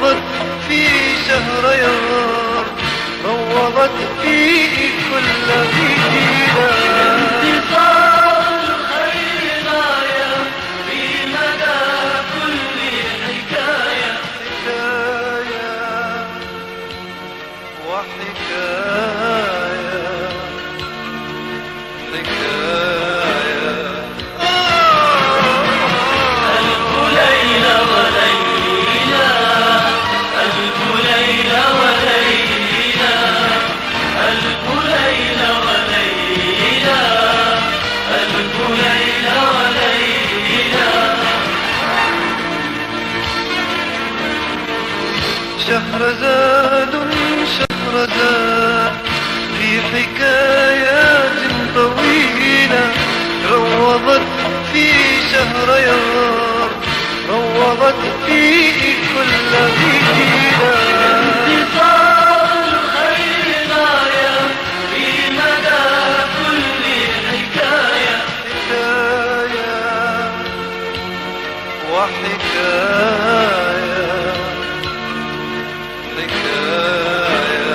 روضت في شهريار، روضت في كل غيرة. انتصار الخير غاية في مدى كل حكاية، حكاية وحكاية حكاية. ألف ليلة وليلة، ألف ليلة وليلة، ألف ليلة وليلة، ألف ليلة وليلة. شهرزاد شهرزاد في حكايات طويلة، روضت في شهريار، روضت في كل غيرة. انتصار الخير غاية في مدى كل حكاية، حكاية وحكاية حكاية.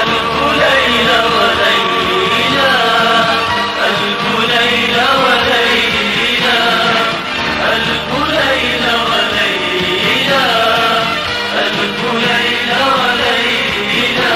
ألف ليلة وليلة، ألف ليلة وليلة، ألف ليلة وليلة، ألف ليلة وليلة.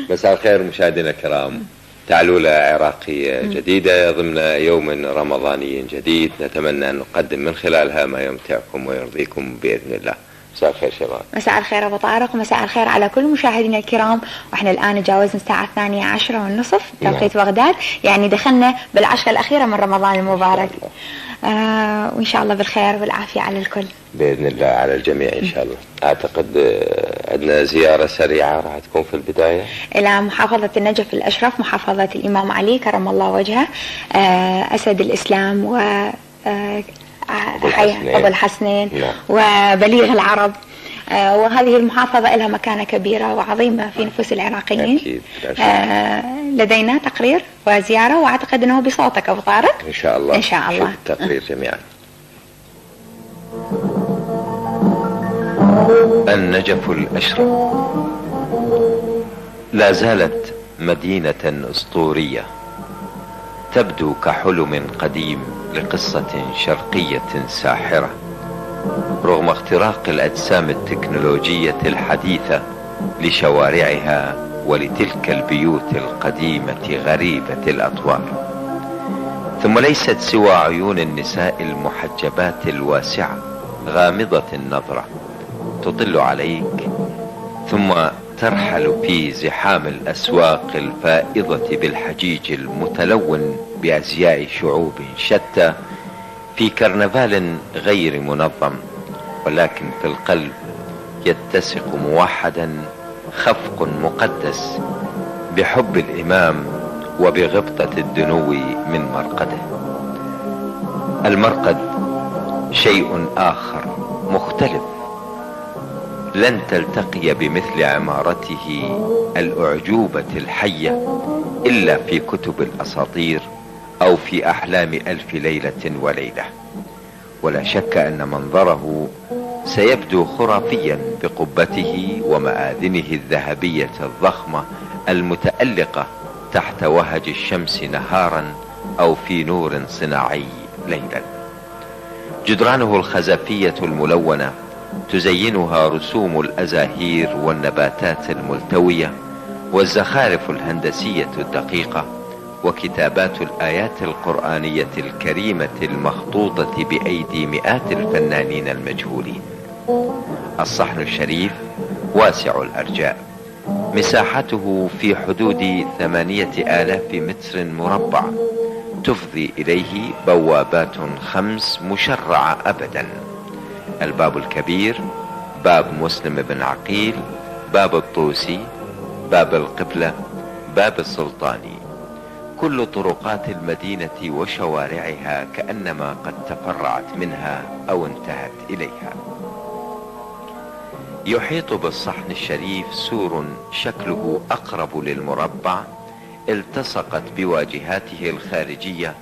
مساء الخير مشاهدينا الكرام. تعلولة عراقية جديدة ضمن يوم رمضاني جديد، نتمنى أن نقدم من خلالها ما يمتعكم ويرضيكم بإذن الله. مساء الخير شباب. مساء الخير أبو طارق، ومساء الخير على كل مشاهدينا الكرام. وإحنا الآن تجاوزنا الساعة 12:10 توقيت بغداد، يعني دخلنا بالعشرة الأخيرة من رمضان المبارك. وإن شاء الله بالخير والعافية على الكل بإذن الله على الجميع إن شاء الله. أعتقد عندنا زيارة سريعة راح تكون في البداية إلى محافظة النجف الأشرف، محافظة الإمام علي كرم الله وجهه، أسد الإسلام و أبو الحسنين وبليغ العرب. وهذه المحافظة لها مكانة كبيرة وعظيمة في نفوس العراقيين. أكيد. لدينا تقرير وزيارة، وأعتقد أنه بصوتك أبو طارق. إن شاء الله. إن شاء الله. شوف التقرير جميعا. النجف الأشرف لا زالت مدينة أسطورية، تبدو كحلم قديم لقصة شرقية ساحرة، رغم اختراق الأجسام التكنولوجية الحديثة لشوارعها ولتلك البيوت القديمة غريبة الأطوار. ثم ليست سوى عيون النساء المحجبات الواسعة غامضة النظرة تطل عليك، ثم ترحل في زحام الأسواق الفائضة بالحجيج المتلون بأزياء شعوب شتى في كرنفال غير منظم، ولكن في القلب يتسق موحدا خفق مقدس بحب الإمام وبغبطة الدنو من مرقده. المرقد شيء آخر مختلف، لن تلتقي بمثل عمارته الأعجوبة الحية إلا في كتب الأساطير أو في أحلام ألف ليلة وليلة. ولا شك أن منظره سيبدو خرافيا بقبته ومآذنه الذهبية الضخمة المتألقة تحت وهج الشمس نهارا أو في نور صناعي ليلا. جدرانه الخزفية الملونة تزينها رسوم الأزاهير والنباتات الملتوية والزخارف الهندسية الدقيقة وكتابات الآيات القرآنية الكريمة المخطوطة بأيدي مئات الفنانين المجهولين. الصحن الشريف واسع الأرجاء، مساحته في حدود 8,000 متر مربع، تفضي إليه بوابات 5 مشرعة أبدا: الباب الكبير، باب مسلم بن عقيل، باب الطوسي، باب القبلة، باب السلطاني. كل طرقات المدينة وشوارعها كأنما قد تفرعت منها أو انتهت إليها. يحيط بالصحن الشريف سور شكله أقرب للمربع التصقت بواجهاته الخارجية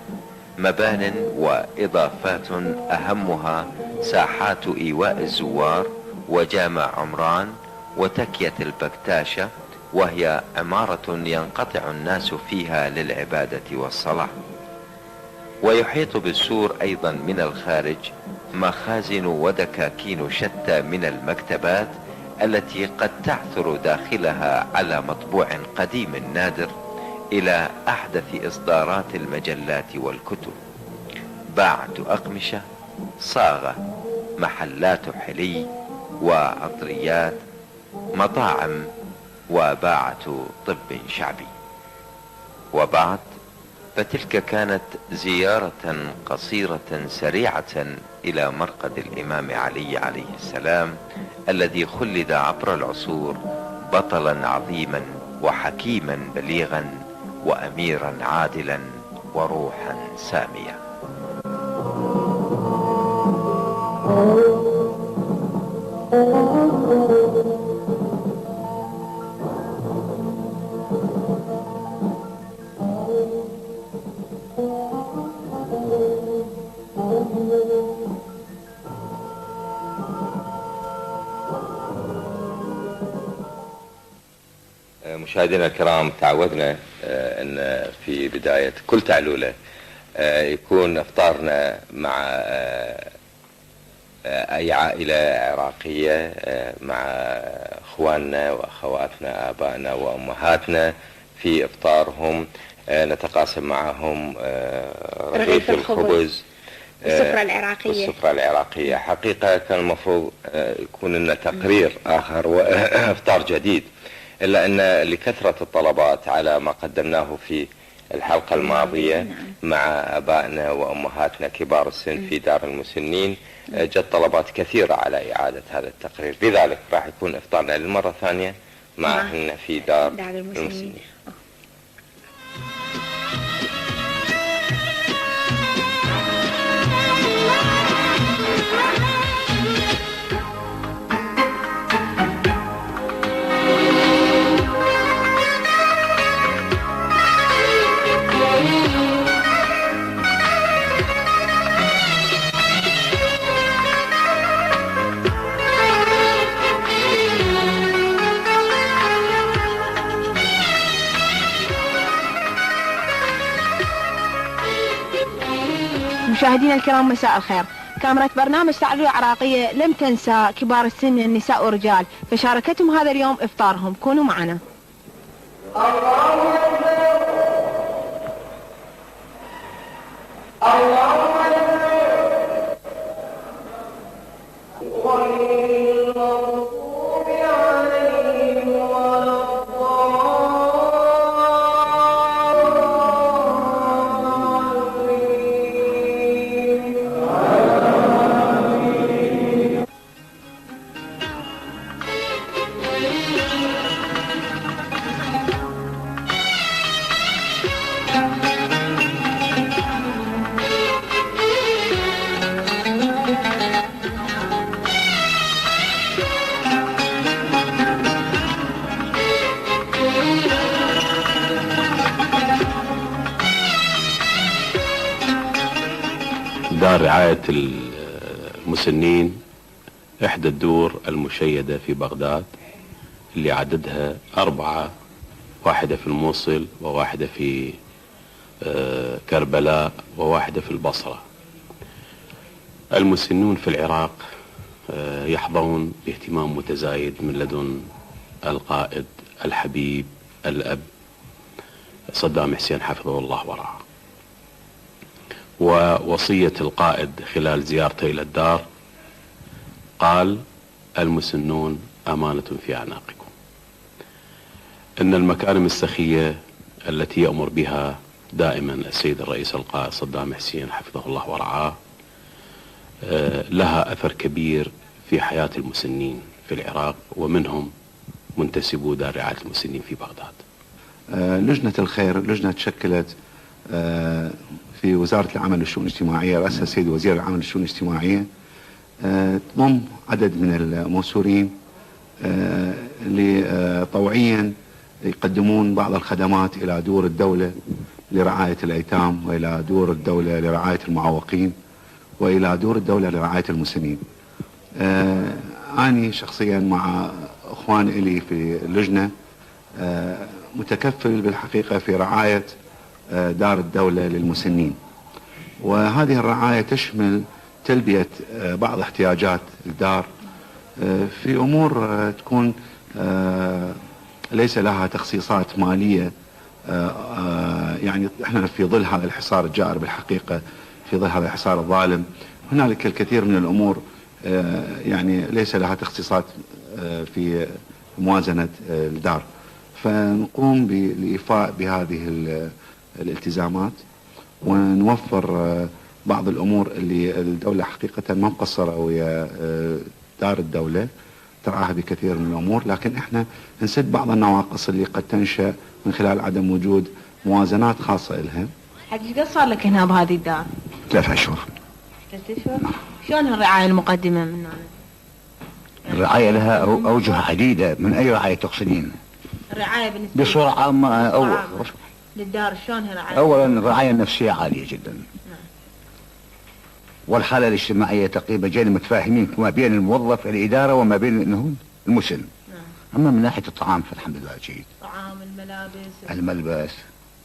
مبان وإضافات أهمها ساحات إيواء الزوار وجامع عمران وتكية البكتاشة، وهي عمارة ينقطع الناس فيها للعبادة والصلاة. ويحيط بالسور أيضا من الخارج مخازن ودكاكين شتى من المكتبات التي قد تعثر داخلها على مطبوع قديم نادر إلى أحدث إصدارات المجلات والكتب، باعة أقمشة، صاغة، محلات حلي وعطريات، مطاعم، وباعة طب شعبي. وبعد فتلك كانت زيارة قصيرة سريعة إلى مرقد الإمام علي عليه السلام الذي خلد عبر العصور بطلا عظيما وحكيما بليغا وأميرا عادلا وروحا سامية. مشاهدينا الكرام، تعودنا أن في بداية كل تعلولة يكون إفطارنا مع أي عائلة عراقية، مع إخواننا وأخواتنا، آبائنا وأمهاتنا في إفطارهم، نتقاسم معهم رغيف الخبز السفرة العراقية. السفرة العراقية حقيقة كان المفروض يكون لنا تقرير آخر وإفطار جديد، إلا أن لكثرة الطلبات على ما قدمناه في الحلقة الماضية مع آبائنا وأمهاتنا كبار السن في دار المسنين، جت طلبات كثيرة على إعادة هذا التقرير، لذلك راح يكون إفطارنا للمرة الثانية معهن في دار المسنين. مشاهدينا الكرام، مساء الخير. كاميرا برنامج تعلولة عراقية لم تنسى كبار السن النساء والرجال، فشاركتهم هذا اليوم إفطارهم. كونوا معنا. دار رعاية المسنين إحدى الدور المشيدة في بغداد اللي عددها 4، واحدة في الموصل وواحدة في كربلاء وواحدة في البصرة. المسنون في العراق يحظون باهتمام متزايد من لدن القائد الحبيب الأب صدام حسين حفظه الله ورعاه. ووصية القائد خلال زيارته إلى الدار قال: المسنون أمانة في أعناقكم. إن المكارم السخية التي يأمر بها دائما السيد الرئيس القائد صدام حسين حفظه الله ورعاه لها أثر كبير في حياة المسنين في العراق، ومنهم منتسبو دار رعاية المسنين في بغداد. لجنة الخير لجنة تشكلت في وزارة العمل والشؤون الاجتماعية، رأسها السيد وزير العمل والشؤون الاجتماعية، تضم عدد من الموسورين اللي طوعيا يقدمون بعض الخدمات إلى دور الدولة لرعاية الأيتام، وإلى دور الدولة لرعاية المعوقين، وإلى دور الدولة لرعاية المسنين. أنا شخصيا مع أخوان إلي في اللجنة متكفل بالحقيقة في رعاية دار الدولة للمسنين، وهذه الرعاية تشمل تلبية بعض احتياجات الدار في أمور تكون ليس لها تخصيصات مالية. يعني احنا في ظل هذا الحصار الجائر بالحقيقة، في ظل هذا الحصار الظالم، هنالك الكثير من الأمور يعني ليس لها تخصيصات في موازنة الدار، فنقوم بالإيفاء بهذه الالتزامات ونوفر بعض الأمور اللي الدولة حقيقة ما مقصرة ويا دار الدولة ترعاها بكثير من الأمور، لكن احنا نسد بعض النواقص اللي قد تنشأ من خلال عدم وجود موازنات خاصة لها. حق قد صار لك هنا بهذه الدار؟ 3 أشهر. 3 أشهر؟ شلون الرعاية المقدمة من هنا؟ الرعاية لها أوجه عديدة. من أي رعاية تقصدين؟ الرعاية بالنسبة بصورة عامة للدار شلون الرعاية؟ أولا الرعاية النفسية عالية جدا، والحالة الاجتماعية تقريبا جينا متفاهمين ما بين الموظف الإدارة وما بين المسن. أما من ناحية الطعام فالحمد لله جيد. الطعام، الملبس،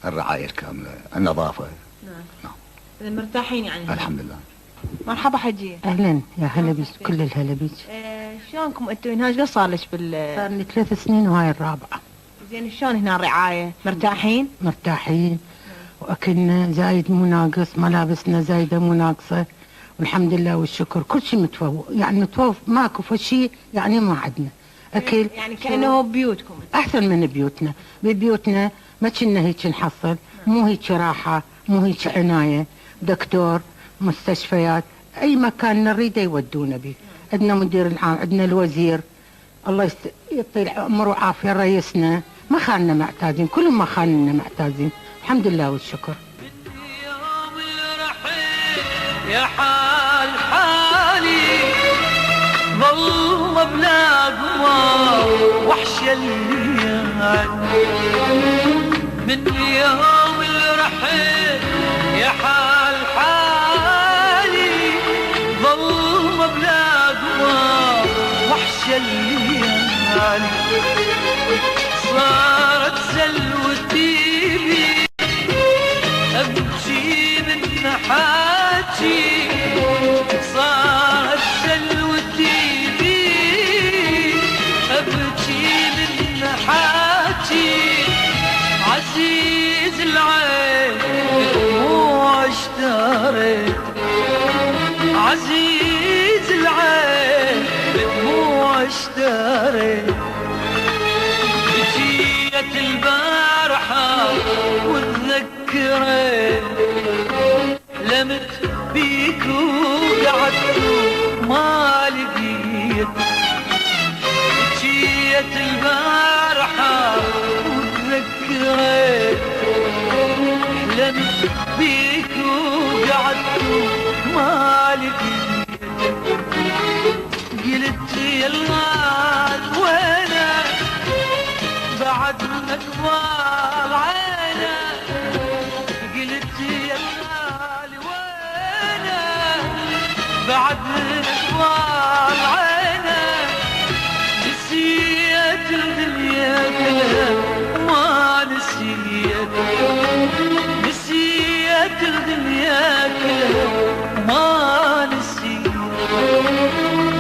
الرعاية الكاملة، النظافة. نعم. إذا مرتاحين يعني. الحمد لله. مرحبا حجية. اهلا يا هلا بيك، كل الهلا بيك. شلونكم انتم هنا؟ ايش قد صار لك صار لي 3 سنين وهاي الرابعة. زين شلون هنا الرعاية؟ مرتاحين؟ مرتاحين، واكلنا زايد مو ناقص، ملابسنا زايدة مو ناقصة، والحمد لله والشكر. كل شيء متفوق، يعني متفوق، ماكو فشي يعني ما عندنا اكل. يعني كأنه بيوتكم احسن من بيوتنا. ببيوتنا ما كنا هيك نحصل، مو هيك راحة، مو هيك عناية، دكتور، مستشفيات، اي مكان نريده يودونا به. عندنا مدير العام، عندنا الوزير، الله يطيل عمره وعافيه، رئيسنا ما خاننا معتادين، كلهم ما خاننا معتادين، الحمد لله والشكر. يا حال حالي والله بلا قمر وحش الليالي، من يوم اللي رحيت يا حال حالي والله بلا قمر وحش الليالي، صارت سلوتي بي ابكي من حاجي، صارت سلوتي بي ابكي من حاجي، عزيز العين دموع اشتريت، عزيز العين دموع اشتريت، بجيت البارحة وتذكرت لمت بيك وقعدت ما لقيت، جيت البارحة وتذكرت لمت بيك وقعدت ما لقيت، قلت يلا وينك بعد ما طال عينك، قلت يلا لوينك بعد ما طال عينك، نسيت الدنيا كلها ما نسيت، نسيت الدنيا كلها ما نسيت،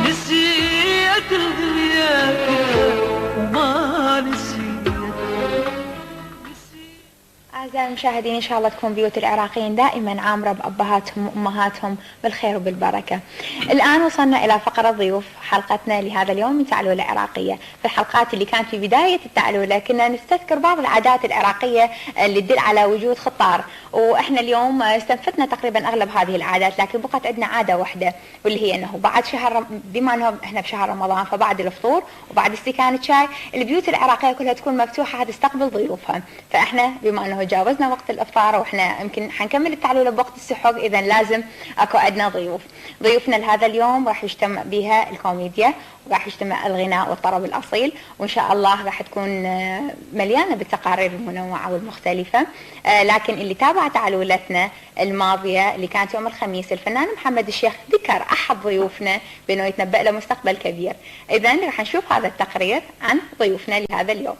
نسيت الدنيا كلها وما نسيت. أعزائي المشاهدين، إن شاء الله تكون بيوت العراقيين دائما عامرة بأبهاتهم وأمهاتهم بالخير وبالبركة. الآن وصلنا إلى فقرة ضيوف حلقتنا لهذا اليوم من تعلولة عراقية. في الحلقات اللي كانت في بداية التعلولة كنا نستذكر بعض العادات العراقية اللي تدل على وجود خطار، وإحنا اليوم استنفتنا تقريبا أغلب هذه العادات، لكن بقت عندنا عادة واحدة واللي هي أنه بعد شهر، بما أنه إحنا بشهر رمضان، فبعد الفطور وبعد استكانة شاي البيوت العراقية كلها تكون مفتوحة تستقبل ضيوفها. فإحنا بما أنه جاوزنا وقت الافطار واحنا يمكن حنكمل التعلولة بوقت السحور، اذا لازم اكو عندنا ضيوف. ضيوفنا لهذا اليوم راح يجتمع بها الكوميديان كوميديا، وراح يجتمع الغناء والطرب الأصيل، وإن شاء الله راح تكون مليانة بالتقارير المنوعة والمختلفة. لكن اللي تابع تعلولتنا الماضية اللي كانت يوم الخميس، الفنان محمد الشيخ ذكر أحد ضيوفنا بأنه يتنبأ له مستقبل كبير. إذن راح نشوف هذا التقرير عن ضيوفنا لهذا اليوم.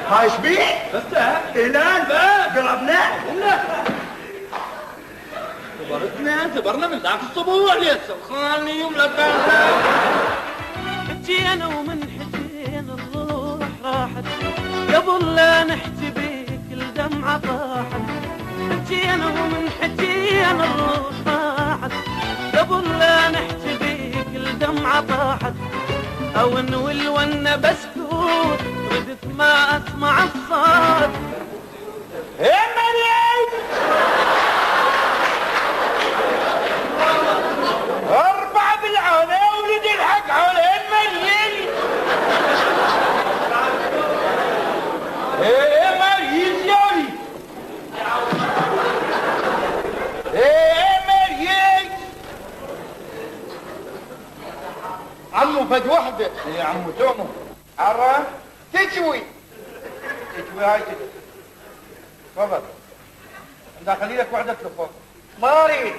هاي شبيح؟ بس هلال قربنا كبرنا من ذاك الصبوع ليس خالني يوم لك حجينا ومن حجينا الروح راحت قبل لا نحكي بيك الدمعة طاحت. حجينا ومن حجينا الروح راحت قبل لا نحكي بيك الدمعة طاحت. او نول وانا بسكوت ردت ما اسمع الصوت. يا مريم اربع بالعونه ولد الحق حولين مريم. ايه مريم يا ايه مريم عمو فد وحده يا عمو تومو عرف تشوي هاي كده. تفضل داخلي لك وحده تلفون ما اريد.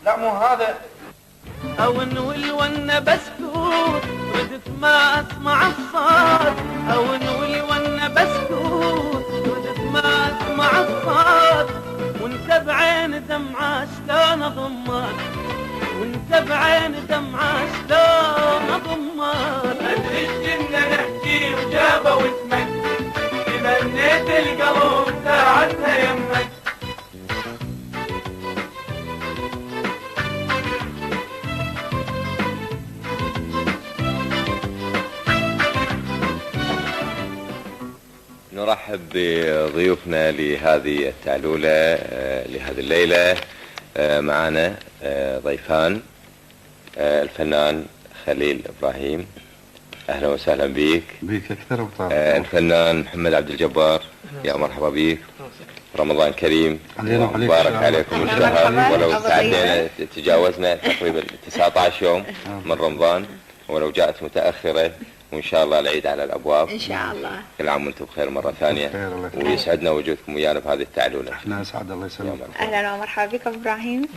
لا مو هذا. او نول وانا بسكوت ردت ما اسمع الصوت. او نول وانا بسكوت ردت ما اسمع الصوت. وانت بعين دمعة شلون اضمك. وانت بعين دمعة شلون اضمك. ادري كنا نحكي وجابه واسمك تمنيت القلب ساعتها يمك. نرحب بضيوفنا لهذه التعلولة لهذه الليلة. معنا ضيفان، الفنان خليل إبراهيم، أهلا وسهلا بك. بك أكثر وطار. الفنان محمد عبد الجبار، يا مرحبا بك. رمضان كريم مبارك عليكم الشهر، ولو تعدينا تجاوزنا تقريبا 19 يوم من رمضان، ولو جاءت متأخرة، وإن شاء الله العيد على الأبواب إن شاء الله. كل عام وأنتم بخير مرة ثانية، ويسعدنا وجودكم ويانا بهذه التعلولة. احنا أسعد، الله يسلمك. أهلا ومرحبا بك إبراهيم.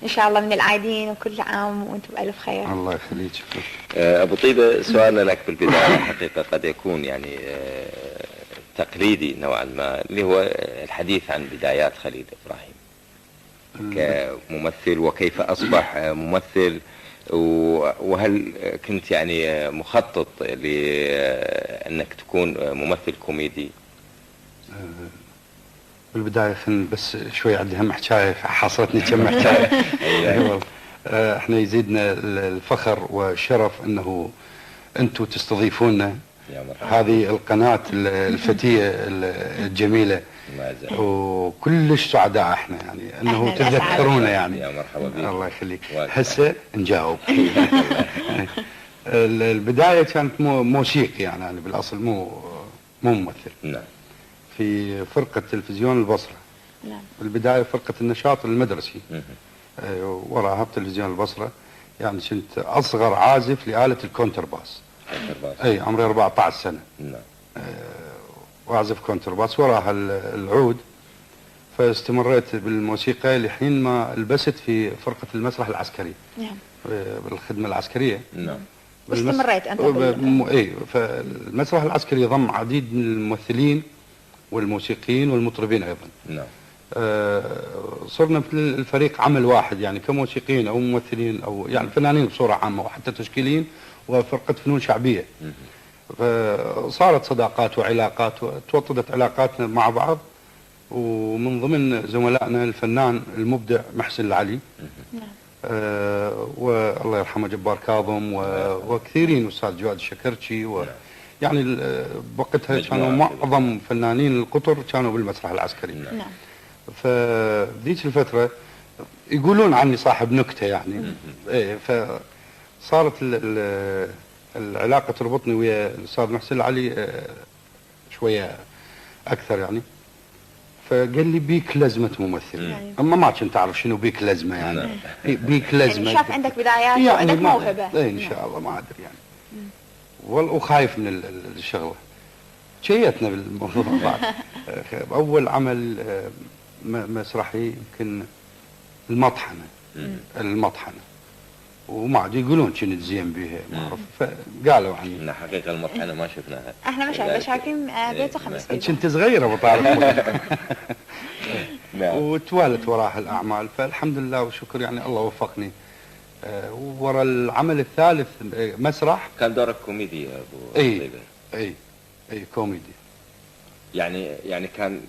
إن شاء الله من العايدين، وكل عام وأنتم بألف خير. الله يخليك. أبو طيبة، سؤالنا لك بالبداية حقيقة قد يكون يعني تقليدي نوعا ما، اللي هو الحديث عن بدايات خليل إبراهيم كممثل، وكيف أصبح ممثل، وهل كنت يعني مخطط لأنك تكون ممثل كوميدي؟ بالبداية خلينا بس شوي عندي هم حكاية حصلتني كم حكاية. احنا يزيدنا الفخر والشرف انه انتم تستضيفونا هذه القناة الفتية الجميلة، وكلش سعداء احنا يعني انه تذكرونا يعني. يا مرحبا بك. الله يخليك. هسه نجاوب. البداية كانت موسيقي يعني أنا بالاصل مو ممثل. نعم. في فرقة تلفزيون البصرة. نعم. بالبداية فرقة النشاط المدرسي. وراها بتلفزيون البصرة، يعني كنت أصغر عازف لآلة الكونترباس. أي عمري 14 سنة. نعم. وأعزف كونترباس، وراها العود. فاستمريت بالموسيقى لحين ما لبست في فرقة المسرح العسكري. نعم. بالخدمة العسكرية. نعم. واستمريت أنت اي فالمسرح العسكري ضم عديد من الممثلين والموسيقيين والمطربين أيضا. نعم. صرنا في الفريق عمل واحد، يعني كموسيقيين أو ممثلين أو يعني فنانين بصورة عامة، وحتى تشكيليين وفرقة فنون شعبية. فصارت صداقات وعلاقات، وتوطدت علاقاتنا مع بعض، ومن ضمن زملائنا الفنان المبدع محسن العلي، والله يرحمه جبار كاظم، وكثيرين، أستاذ جواد الشكرتشي، يعني بوقتها كانوا معظم فنانين القطر كانوا بالمسرح العسكري. نعم. فذيك الفترة يقولون عني صاحب نكتة يعني. ايه، فصارت العلاقة تربطني ويا الأستاذ محسن العلي شوية أكثر يعني. فقال لي بيك لازمة ممثل. أما ما كنت أعرف شنو بيك لازمة يعني. بيك لازمة يعني شاف عندك بدايات يعني وعندك موهبة. إيه إن شاء الله، ما أدري يعني. وخايف من الشغلة. شيتنا بالموضوع بعد. أول عمل مسرحي يمكن المطحنة، وما عاد يقولون كنت زين بيها، ما أعرف، فقالوا عني. إن حقيقة المطحنة ما شفناها. احنا ما شايفين، شايفين بيت خمس بيبان. كنت صغيرة أبو طارق. وتوالت وراها الأعمال، فالحمد لله والشكر يعني الله وفقني. ورا العمل الثالث مسرح كان دورك كوميدي يا أبو طيبة. اي كوميدي. يعني كان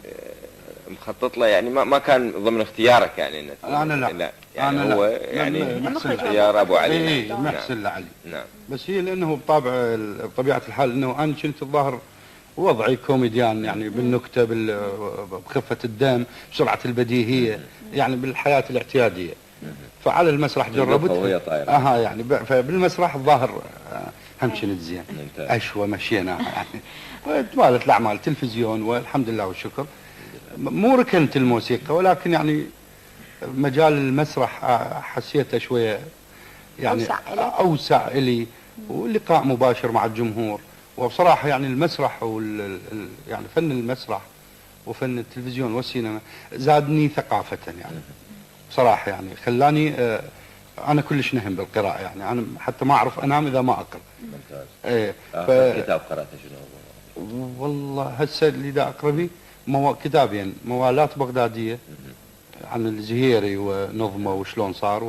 مخطط له، يعني ما كان ضمن اختيارك يعني. أنا لا يعني أنا هو لا. يعني اختيار أبو علي. اي محسن العلي. نعم. بس هي لأنه بطبيعة الحال أنه أنا كنت الظاهر وضعي كوميديان، يعني بالنكتة، بخفة الدم، بسرعة البديهية، يعني بالحياة الاعتيادية. فعلى المسرح جربتها. يعني فبالمسرح الظاهر هم كنت زين. أشوى مشينا يعني. وتوالت الأعمال تلفزيون، والحمد لله والشكر. مو ركنت الموسيقى، ولكن يعني مجال المسرح حسيته شوية يعني أوسع إلي، ولقاء مباشر مع الجمهور. وبصراحة يعني المسرح يعني فن المسرح وفن التلفزيون والسينما زادني ثقافة يعني. بصراحة يعني خلاني أنا كلش نهم بالقراءة، يعني أنا حتى ما أعرف أنام إذا ما أقرأ. ممتاز. كتاب قرأته شنو؟ والله هسه اللي دا أقرأ به كتابين، موالات بغدادية عن الزهيري ونظمه وشلون صار،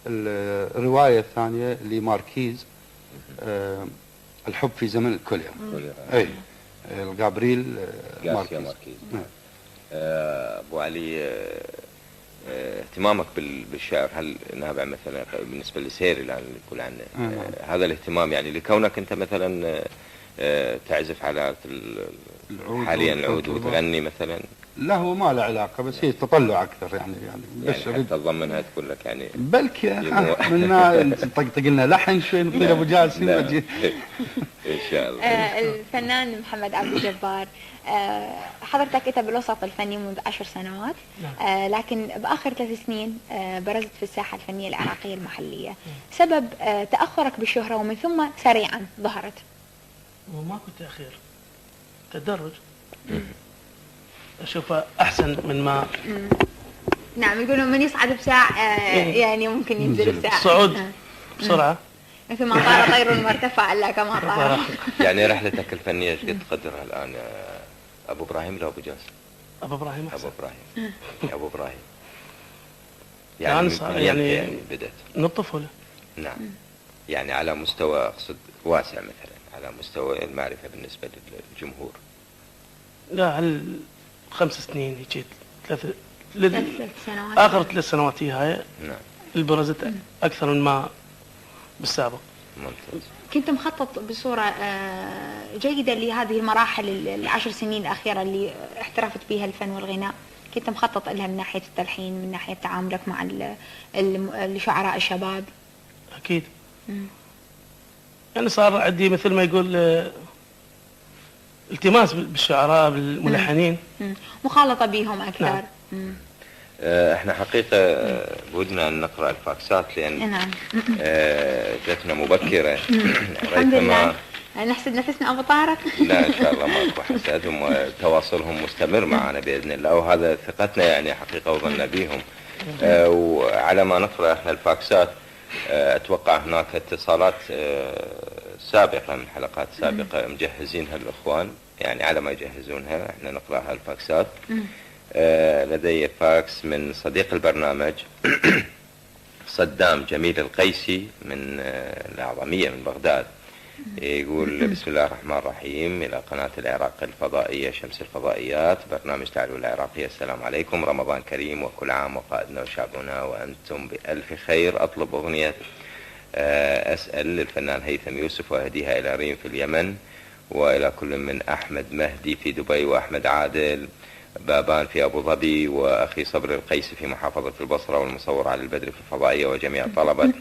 والرواية الثانية لماركيز الحب في زمن الكوليرا. اي الجابريل ماركيز. ابو علي، اهتمامك بالشعر هل نابع مثلا بالنسبة لسيري اللي يقول عنه هذا الاهتمام، يعني لكونك انت مثلا تعزف على حاليا العود وتغني مثلا؟ لا هو ما له علاقة، بس هي تطلع أكثر يعني بس حتى تضمنها تقول لك يعني بلكي منا نطقطق لنا لحن شوي نطير أبو جاسم. إن شاء الله. الفنان محمد عبد الجبار، حضرتك أنت بالوسط الفني منذ 10 سنوات، لكن بآخر 3 سنين برزت في الساحة الفنية العراقية المحلية. سبب تأخرك بالشهرة ومن ثم سريعا ظهرت؟ وماكو تأخير، تدرج. أشوفه أحسن من ما. نعم، يقولون من يصعد بساعة يعني ممكن ينزل بساعة. صعود بسرعة. مثل ما طار طير المرتفع إلا كما طار. يعني رحلتك الفنية ايش قد تقدرها الآن أبو إبراهيم ولا أبو جاسم؟ أبو إبراهيم أحسن. أبو إبراهيم. يعني بدأت من الطفولة. نعم. يعني على مستوى أقصد واسع، مثلا على مستوى المعرفة بالنسبة للجمهور. لا، على 5 سنين هيك 3 سنوات. آخر 3 سنوات هاي. نعم. البرزت أكثر من ما بالسابق. ممتاز. كنت مخطط بصورة جيدة لهذه المراحل 10 سنين الأخيرة اللي احترفت بها الفن والغناء، كنت مخطط لها من ناحية التلحين، من ناحية تعاملك مع الشعراء الشباب؟ أكيد. يعني صار عندي مثل ما يقول التماس بالشعراء بالملحنين، مخالطة بهم أكثر. نعم. احنا حقيقة بودنا أن نقرأ الفاكسات لأن نعم. جاتنا مبكرة. الحمد لله. نحسد نفسنا أبو طارق. لا إن شاء الله ماكو حسادهم، وتواصلهم مستمر معنا بإذن الله، وهذا ثقتنا يعني حقيقة وظننا بهم. وعلى ما نقرأ احنا الفاكسات أتوقع هناك اتصالات سابقة من حلقات سابقة مجهزينها الأخوان، يعني على ما يجهزونها احنا نقراها الفاكسات. لدي فاكس من صديق البرنامج صدام جميل القيسي من الأعظمية من بغداد. يقول بسم الله الرحمن الرحيم إلى قناة العراق الفضائية شمس الفضائيات برنامج تعالوا العراقية، السلام عليكم، رمضان كريم وكل عام وقائدنا وشعبنا وأنتم بألف خير. أطلب أغنية أسأل للفنان هيثم يوسف وأهديها إلى ريم في اليمن وإلى كل من أحمد مهدي في دبي وأحمد عادل بابان في أبو ظبي وأخي صبري القيسي في محافظة البصرة والمصور علي البدري في الفضائية وجميع طلبة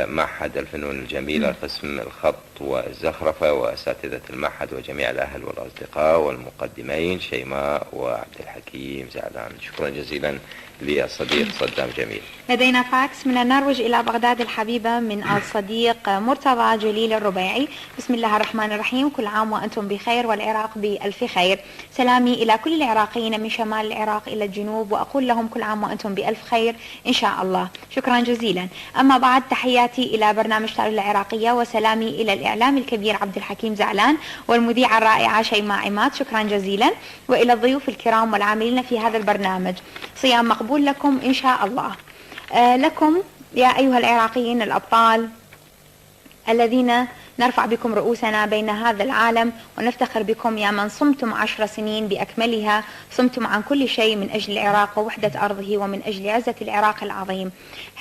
معهد الفنون الجميلة قسم الخط والزخرفة وأساتذة المعهد وجميع الأهل والأصدقاء والمقدمين شيماء وعبد الحكيم زعلان. شكرا جزيلا للصديق صدام جميل. لدينا فاكس من النرويج إلى بغداد الحبيبة من الصديق مرتضى جليل الربيعي. بسم الله الرحمن الرحيم، كل عام وأنتم بخير والعراق بألف خير. سلامي إلى كل العراقيين من شمال العراق إلى الجنوب وأقول لهم كل عام وأنتم بألف خير إن شاء الله. شكرا جزيلا. أما بعد تحياتي إلى برنامج تعالوا العراقية وسلامي إلى الإعلامي الكبير عبد الحكيم زعلان والمذيعة الرائعة شيماء عماد، شكرا جزيلا، وإلى الضيوف الكرام والعاملين في هذا البرنامج. صيام مقبول لكم إن شاء الله. لكم يا أيها العراقيين الأبطال الذين نرفع بكم رؤوسنا بين هذا العالم ونفتخر بكم يا من صمتم 10 سنين بأكملها، صمتم عن كل شيء من أجل العراق ووحدة أرضه ومن أجل عزة العراق العظيم.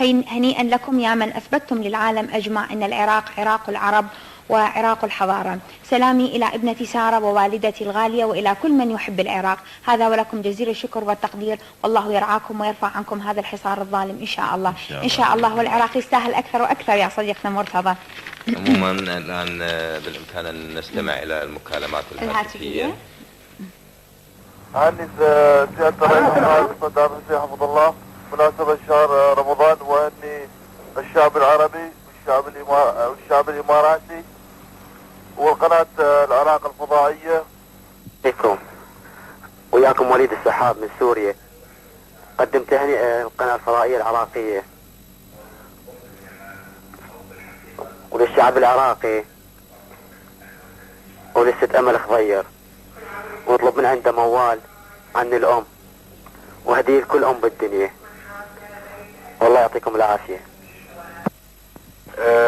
هنيئا لكم يا من أثبتتم للعالم أجمع أن العراق عراق العرب وعراق الحضارة. سلامي إلى ابنتي سارة ووالدتي الغالية وإلى كل من يحب العراق. هذا ولكم جزيل الشكر والتقدير، والله يرعاكم ويرفع عنكم هذا الحصار الظالم إن شاء الله. إن شاء الله، والعراق يستاهل أكثر وأكثر يا صديقنا مرتضى. عموما الآن بالإمكان أن نستمع إلى المكالمات الهاتفية. عني سيادة الرئيس صدام حسين حفظ الله مناسبة شهر رمضان، وأني الشعب العربي والشعب الإماراتي والقناة العراق الفضائية بكم وياكم وليد السحاب من سوريا. قدم تهنئة القناة الفضائية العراقية وللشعب العراقي ولست أمل خضير، ونطلب من عنده موال عن الأم وهديه لكل أم بالدنيا، والله يعطيكم العافية.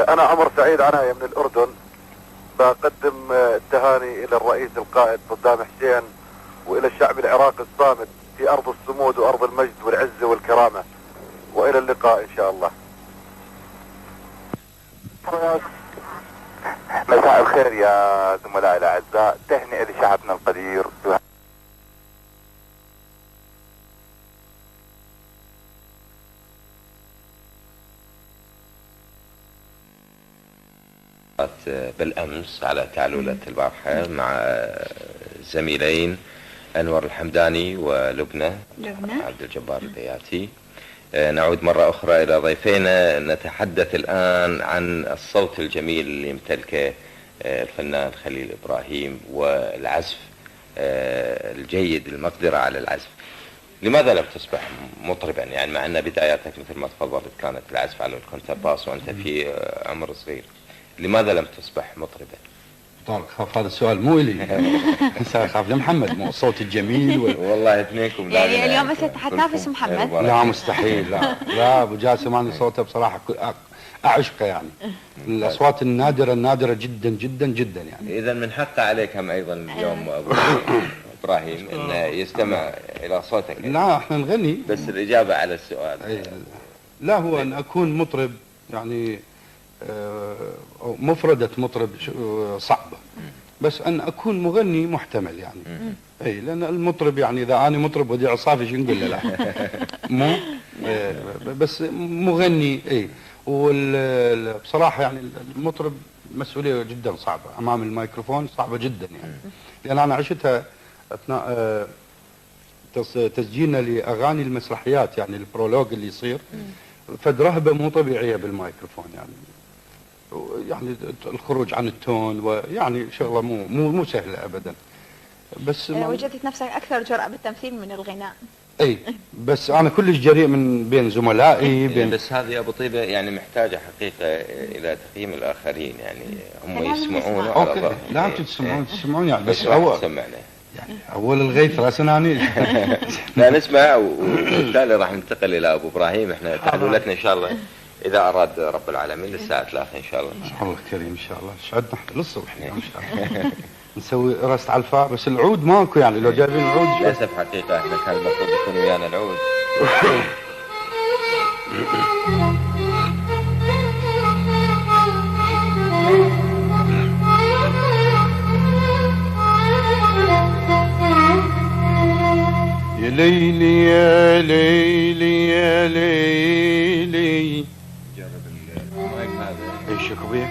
أنا عمر سعيد عناية من الأردن، بقدم التهاني إلى الرئيس القائد صدام حسين وإلى الشعب العراقي الصامد في أرض الصمود وأرض المجد والعزة والكرامة، وإلى اللقاء إن شاء الله. مساء الخير يا زملائي الأعزاء، تهنئة لشعبنا القدير بالأمس على تعلولة البارحة مع زميلين أنور الحمداني ولبنى عبد الجبار البياتي. نعود مرة أخرى إلى ضيفينا، نتحدث الآن عن الصوت الجميل اللي يمتلكه الفنان خليل إبراهيم والعزف الجيد، المقدرة على العزف. لماذا لم تصبح مطربا؟ يعني مع أن بداياتك مثل ما تفضلت كانت العزف على الكونترباس وأنت في عمر صغير، لماذا لم تصبح مطربا؟ طارق خاف هذا السؤال مو إلي خاف لمحمد، مو الصوت الجميل والله اثنينكم يعني اليوم أنت حتنافس محمد؟ لا مستحيل، لا أبو جاسم أنا صوته بصراحة أعشقه، يعني الأصوات النادرة جدا جدا جدا يعني. إذا من حق عليك هم أيضا اليوم أبو إبراهيم أن يستمع إلى صوتك. لا احنا نغني، بس الإجابة على السؤال لا هو أن أكون مطرب يعني مفردة مطرب صعبة، بس أن أكون مغني محتمل يعني. أي لأن المطرب يعني إذا أنا مطرب ودي عصافي شو نقول له؟ لا مو بس مغني. أي وبصراحة يعني المطرب مسؤولية جدا صعبة أمام الميكروفون، صعبة جدا يعني، لأن أنا عشتها أثناء تسجيلنا لأغاني المسرحيات، يعني البرولوج اللي يصير فد رهبة مو طبيعية بالميكروفون يعني الخروج عن التون، ويعني شغلة مو سهلة أبدا. بس وجدت نفسك أكثر جرأة بالتمثيل من الغناء؟ اي بس انا كلش جريء من بين زملائي بين. بس هذه ابو طيبه يعني محتاجه حقيقه الى تقييم الاخرين، يعني هم يسمعون على اوكي لا انتم تسمعون يعني بس هو سمعنا يعني اول الغيث راسناني. لا نسمع وبالتالي راح ننتقل الى ابو ابراهيم. احنا تعلولتنا ان شاء الله اذا اراد رب العالمين للساعه 3 ان شاء الله. الله كريم ان شاء الله. شعدنا احنا للصبح ان شاء الله. نسوي راسة علفاء بس العود ماكو، يعني لو جايبين العود للاسف حقيقه احنا كان المفروض يكون ويانا العود. يا ليلي يا ليلي يا ليلي. جرب المايك هذا. ايش كبير.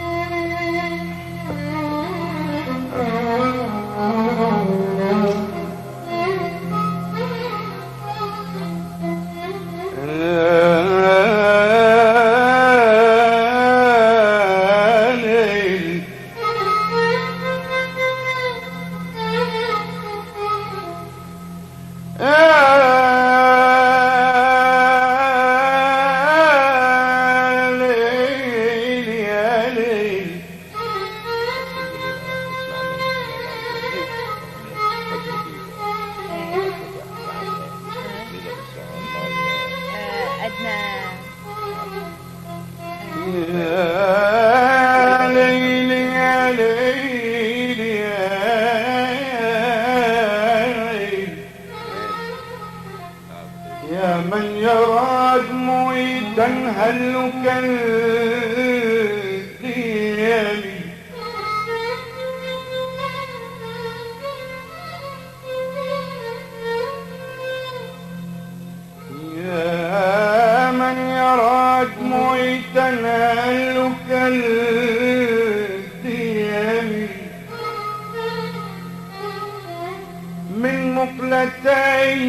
من مقلتي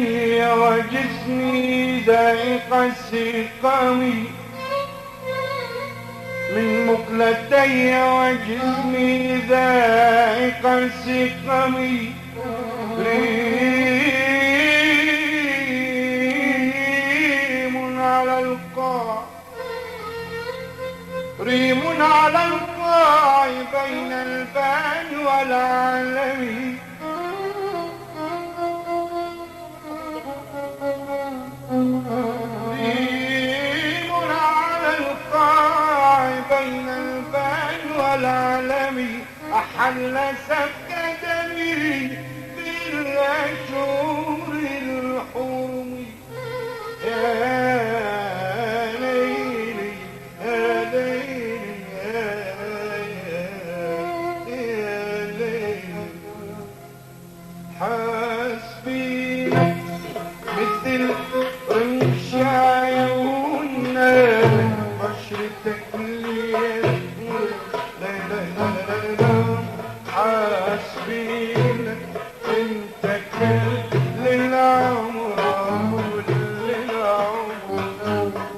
وجسمي ذائق السقم، من مقلتي وجسمي ذائق السقم، ريم على القاع، ريم على القاع بين البان والعالم، ريم على القاع بين البان والعالم، أحل سفك دمي في الأشهر الحرم، يا ليلي يا ليلي يا ليلي، حسبي مثل رمش عيوننا بشرتك ليل، لا لا لا لا، حسبي انت كل للعمر وللعمر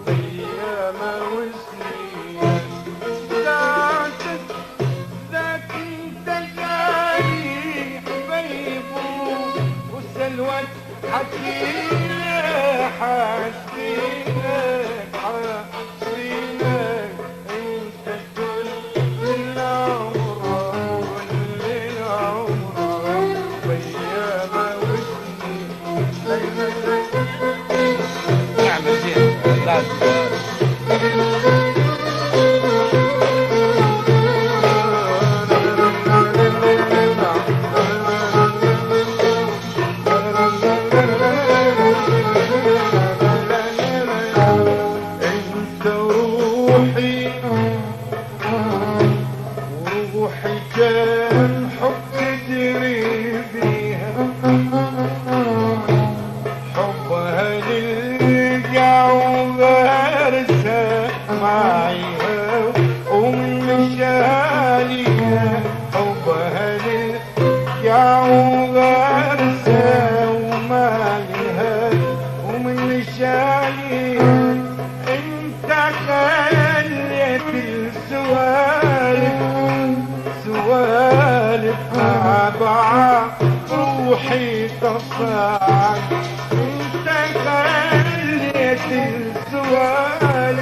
ايام وسنين، ذاك انت جاي حبيبه وسلوى حكينا حاسبينك حاسبينك انت كل للعمر وللعمر بيام وسنين. نعمل زين لازم روحي تصاعد خليت السوالف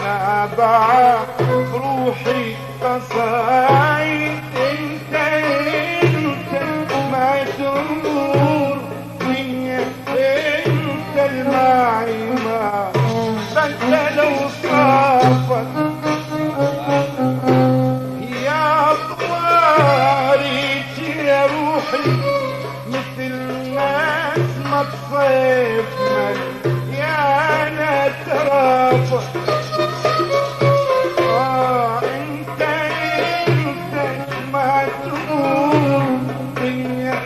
مع بعض روحي قصايد انت ما تمر فيا انت المعي ما انت لو صافت يا طواري يا روحي مثل الناس ما تصيفنا يا انا ترافق انت ما تمر فيا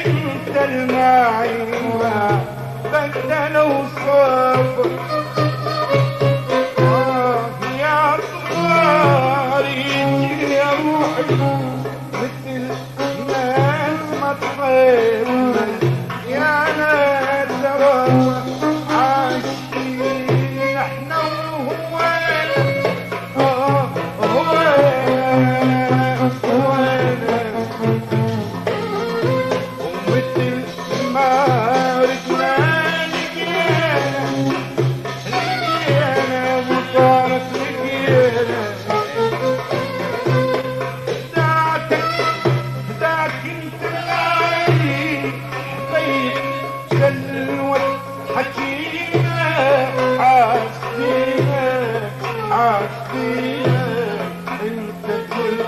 انت المعي ما انت لو صافت يا طواري يا روحي مثل ناس ما تصيبنا يا ناس ترى عاشقين احنا وهو ومثل ما ردنا لقينا وصارت لقينا ذاك انت العالي حبيب سلوى حكينا عاشقينا انت كل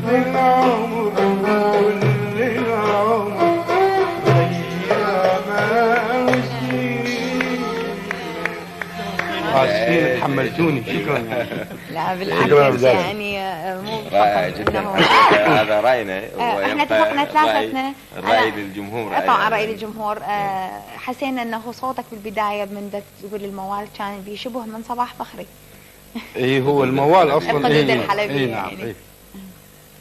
العمر كل العمر ايام وسنين تحملتوني شكرا لا بالعكس يعني مو رائع جدا. هذا راينا احنا اتفقنا ثلاثتنا الرأي للجمهور. طبعا رأي للجمهور. حسينا انه صوتك بالبدايه من تقول الموال كان بيشبه من صباح فخري. اي هو الموال اصلا القدود الحلبي نعم يعني.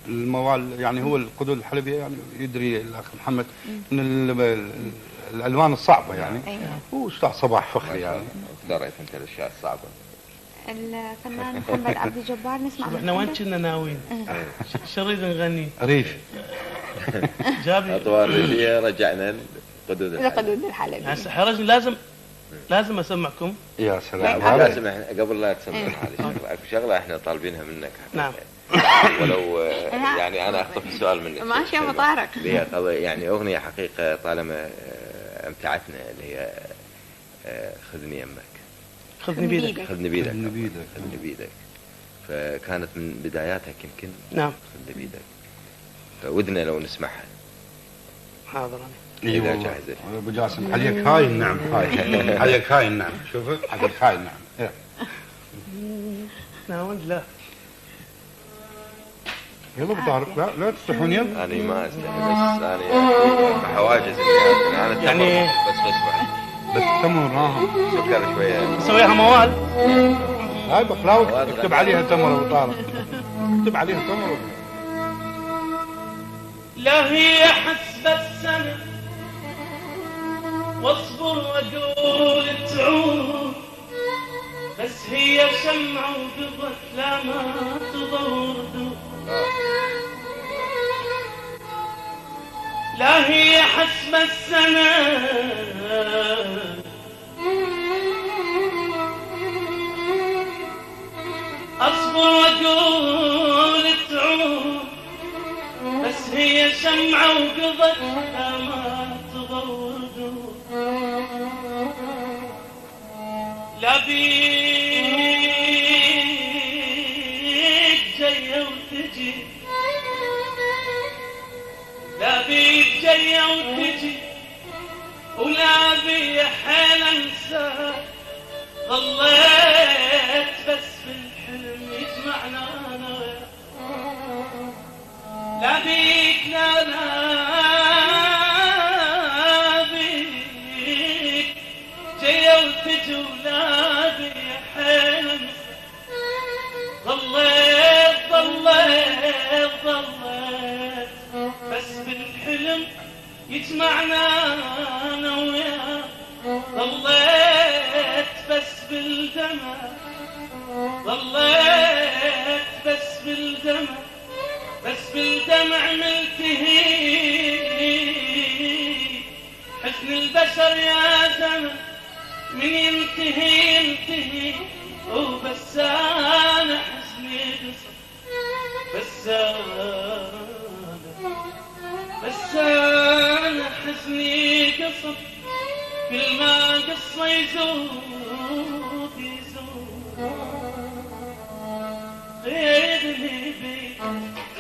الموال يعني هو القدود الحلبي يعني يدري الاخ محمد من الالوان الصعبه يعني. هو استاذ صباح فخري يعني. دريت انت الاشياء الصعبه. الفنان محمد عبد الجبار نسمع. احنا وين كنا ناويين؟ شو نريد نغني؟ ريف. جابي اطوار ريفيه رجعنا القدود الحلبي. هسه حرجني لازم اسمعكم. يا سلام. لازم احنا قبل لا تسمعنا هذه شغله احنا طالبينها منك. نعم. ولو يعني انا اخطف السؤال منك. ماشي يا مطارق. يعني اغنيه حقيقه طالما امتعتنا اللي هي خذني يمك. خذني بيدك. خذني بيدك. فكانت من بداياتك يمكن. نعم. خذني بيدك. فودنا لو نسمعها. حاضر. إذا جاهزة. أبو جاسم حليك هاي النعم هاي. حليك هاي النعم. شوف حليك هاي النعم. نعم لا. يلا ابو طارق لا تستحون يلا. انا ما استحي بس انا حواجز انا يعني بس تمر سكر شويه نسويها موال. هاي بقلاوه اكتب عليها تمر ابو طارق. اكتب عليها تمر. لا هي حسب السنة واصبر واقول تعود بس هي شمعة وقضت لا ما تضر. لا هي حسب السنة اصبر واقول تعود بس هي شمعة وقضت ما تضر. لا بيك جاية وتجي لا بيك جاية وتجي ولا بي حيل انساك ظليت بس في الحلم يجمعنا انا لا بيك لا بيك جاية وتجي ولا بي حيل ظليت بس بالحلم يجمعنا انا وياك ظليت بس بالدمع ظليت بس بالدمع ملتهي حسن البشر يا زمن من ينتهي وبس انا حسني قصر بس انا حسني قصر كل ما قصة يزود خذني بيك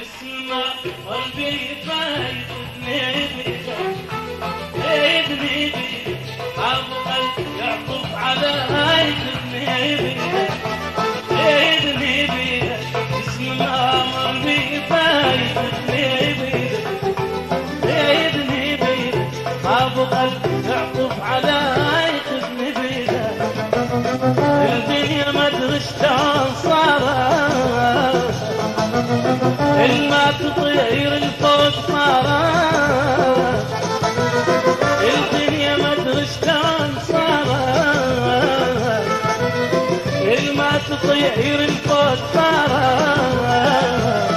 اسمع قلبي فايتني بيك خذني بيك عبقل يعطف علي خذني بيك خذني بيك اسمع قلبي فايتني بيك خذني بيك عبقل يعطف علي خذني بيك الدنيا ما ادري شلون صارت الما تطير الفوق صارت الدنيا ما ادري شلون صارت الما تطير الفوق صارت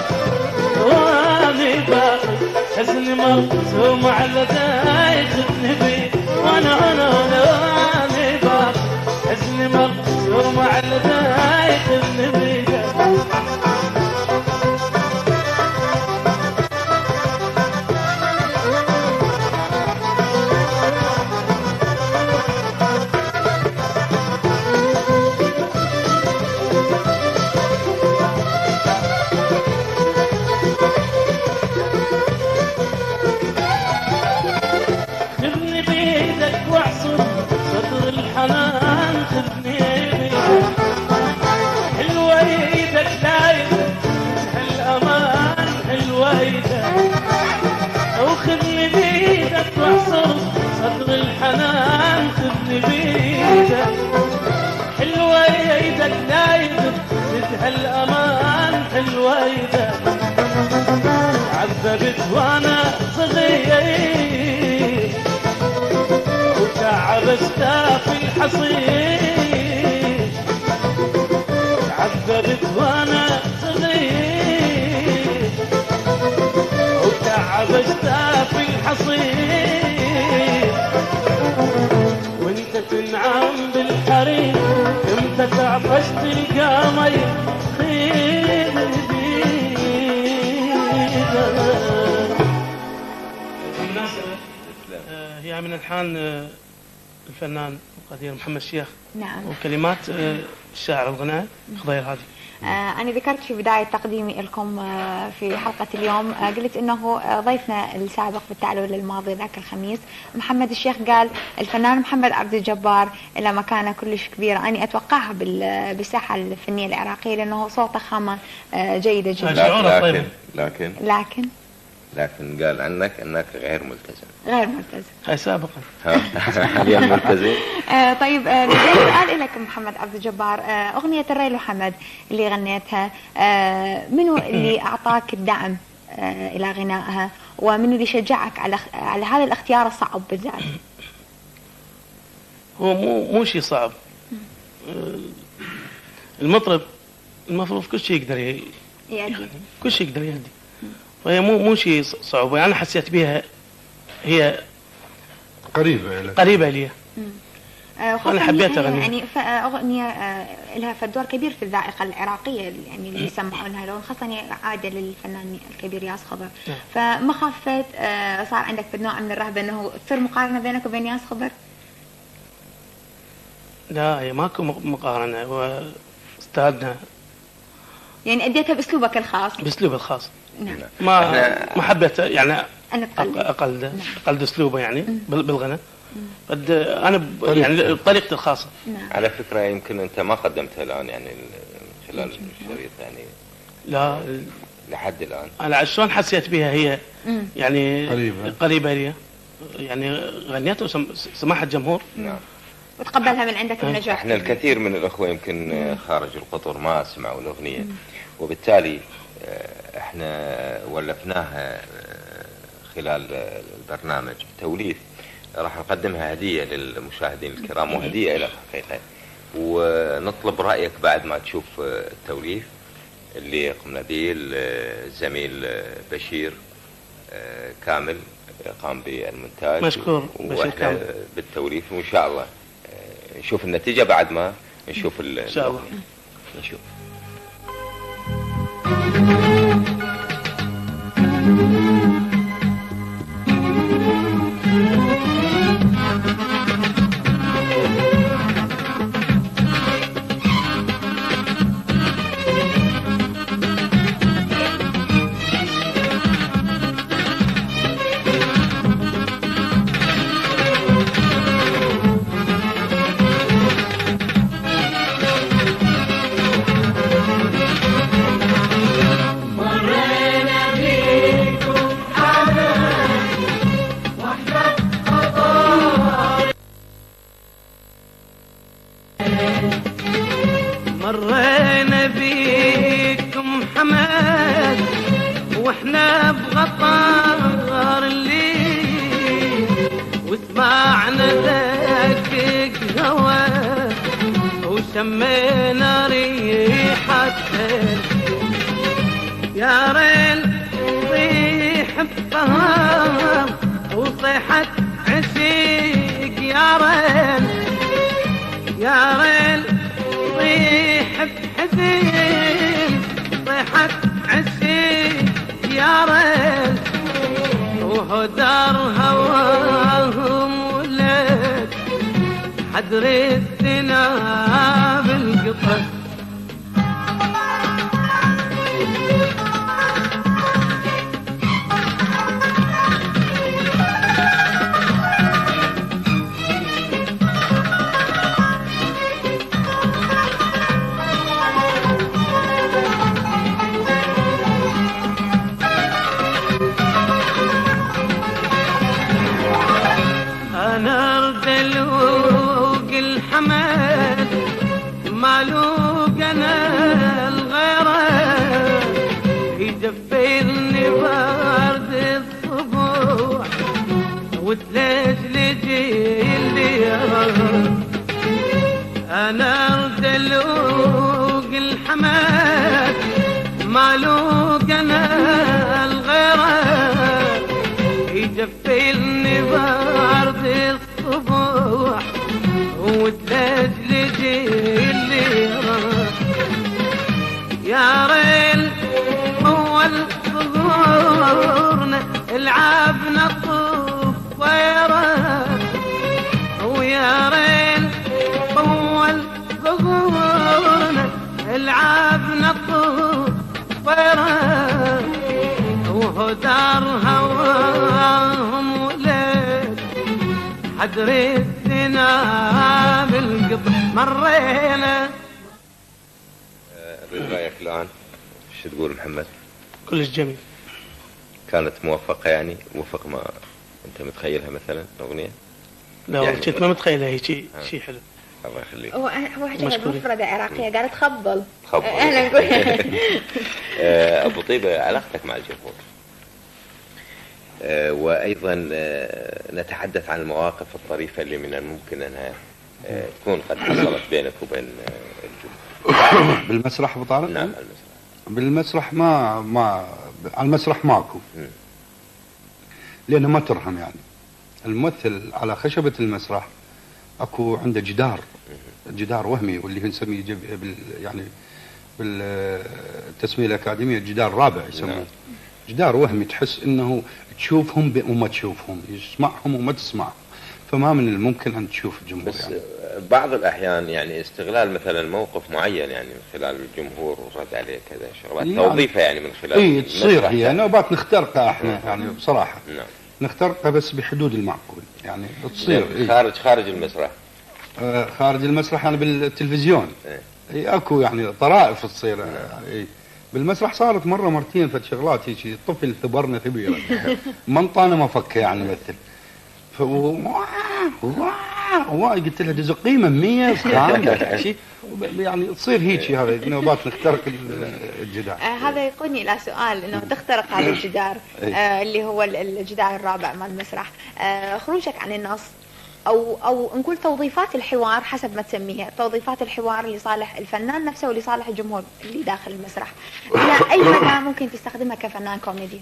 واني باقي حزن مرسوم على دايخني بي واني باقي حزن مرسوم على دايخني بي وخذني بيدك واحصر صدر الحنان خذني بيدك حلوة يدك لايدك بدها الأمان حلوة يدك عذبت وانا صغير وتعبت في الحصير عذبت وانا صغير وتعبت في الحصير وانت تنعم بالحرير امتى تعطش تلقى مي خذني بيدك. بالمناسبة هي من الحان الفنان القدير محمد الشيخ نعم وكلمات الشاعر الغنائي خضير هادي. أنا ذكرت في بداية تقديمي لكم في حلقة اليوم قلت أنه ضيفنا السابق في التعلول الماضي ذاك الخميس محمد الشيخ قال الفنان محمد عبد الجبار إلى مكانة كلش كبيرة. أنا أتوقعها بالساحة الفنية العراقية لأنه صوته خامة جيدة جدا. لكن قال عنك أنك غير ملتزم. غير ملتزم. هاي سابقا. حاليا ملتزم. طيب بدي سؤال لك محمد عبد الجبار. أغنية الريل وحمد اللي غنيتها منو اللي أعطاك الدعم إلى غنائها ومنو اللي شجعك على هذا الاختيار الصعب بالذات؟ هو مو شيء صعب. المطرب المفروض كل شيء يقدر يأدي. كل شيء يقدر يأدي. وهي مو شيء صعب. أنا حسيت بها هي قريبة لي. أنا حبيت أغنيها. يعني أغنية لها فدور كبير في الذائقة العراقية يعني اللي يسمعونها لون خاصة عادة للفنان الكبير ياس خضر. فما خافت صار عندك نوع من الرهبة أنه تصير مقارنة بينك وبين ياس خضر؟ لا هي ماكو مقارنة. هو استاذنا يعني أديتها بأسلوبك الخاص. بأسلوب الخاص. نعم. ما حبيت يعني أقلد أسلوبه يعني بالغنى. أنا يعني بطريقتي الخاصة. نعم. على فكرة يمكن أنت ما قدمتها الآن يعني خلال الشريط يعني. لا لحد الآن. أنا شلون حسيت بها هي يعني قريبة لي يعني غنيتها وسماحة الجمهور. نعم. وتقبلها من عندك النجاح. احنا الكثير من الأخوة يمكن خارج القطر ما سمعوا الأغنية وبالتالي احنا ولفناها خلال البرنامج توليف راح نقدمها هدية للمشاهدين الكرام وهدية إلى الحقيقة ونطلب رأيك بعد ما تشوف التوليف اللي قمنا به الزميل بشير كامل قام بالمونتاج. مشكور بشير واحنا كامل. بالتوليف، وان شاء الله نشوف النتيجة بعد ما نشوف ان شاء الله. نشوف. مرينا بيكم حماد واحنا بغطار الليل، وسمعنا ذاك هوا وشمينا ريحة يا ريل صيح بطهر وصيحة عشيق يا ريل يا ريل صيح بحزين صيحة عشيق يا ريل وهدار هواهم ولد حدر السنا بالقطر. أنا أردلوق الحمد مالوق أنا الغيرة يجفلني برد الصبح وتلجلجي الليرة. أنا أردلوق الحمد مالوق أنا الغيرة يجفلني برد الصبح وتلجلجي الليرة. يا ريل أول ظهورنا العبنا الطفيرة، ويا ريل أول ظهورنا العبنا الطفيرة وهدار هواهم ولد حدر السنا بالقطر. مرينا. رأيك الآن شو تقول محمد؟ كلش جميل. كانت موفقة يعني وفق ما أنت متخيلها مثلا الأغنية؟ لا يعني كنت ما متخيلها هي شيء حلو. الله يخليك. هو حكى مفردة عراقية قالت تخبل. تخبل. أهلا نقول. أبو طيبة، علاقتك مع الجمهور وأيضا نتحدث عن المواقف الطريفة اللي من الممكن أنها تكون قد حصلت بينك وبين الجمهور. بالمسرح أبو طارق؟ نعم بالمسرح ما على المسرح ماكو، لأنه ما ترهم يعني. الممثل على خشبة المسرح اكو عنده جدار وهمي، واللي نسميه يعني بالتسمية الأكاديمية الجدار الرابع يسموه. جدار وهمي تحس انه تشوفهم وما تشوفهم، يسمعهم وما تسمعهم، فما من الممكن ان تشوف الجمهور. بس يعني بعض الأحيان يعني استغلال مثلا موقف معين يعني من خلال الجمهور والرد عليه كذا شغلات يعني توظيفها يعني من خلال اي تصير هي نوبات نخترقها احنا يعني بصراحة. نعم. نخترقها بس بحدود المعقول يعني تصير. خارج المسرح. خارج المسرح يعني بالتلفزيون. اكو يعني طرائف تصير. يعني بالمسرح صارت مرة مرتين فد شغلات هيك الطفل ثبرنا ثبيرة منطانة ما فك يعني مثل قلت لها دز قيمة 100 تحكي يعني تصير هيك هذا نوبات نخترق الجدار. هذا يقودني الى سؤال انه تخترق هذا الجدار اللي هو الجدار الرابع مال المسرح. خروجك عن النص او نقول توظيفات الحوار حسب ما تسميها، توظيفات الحوار لصالح الفنان نفسه ولصالح الجمهور اللي داخل المسرح، الى اي مدى ممكن تستخدمها كفنان كوميدي؟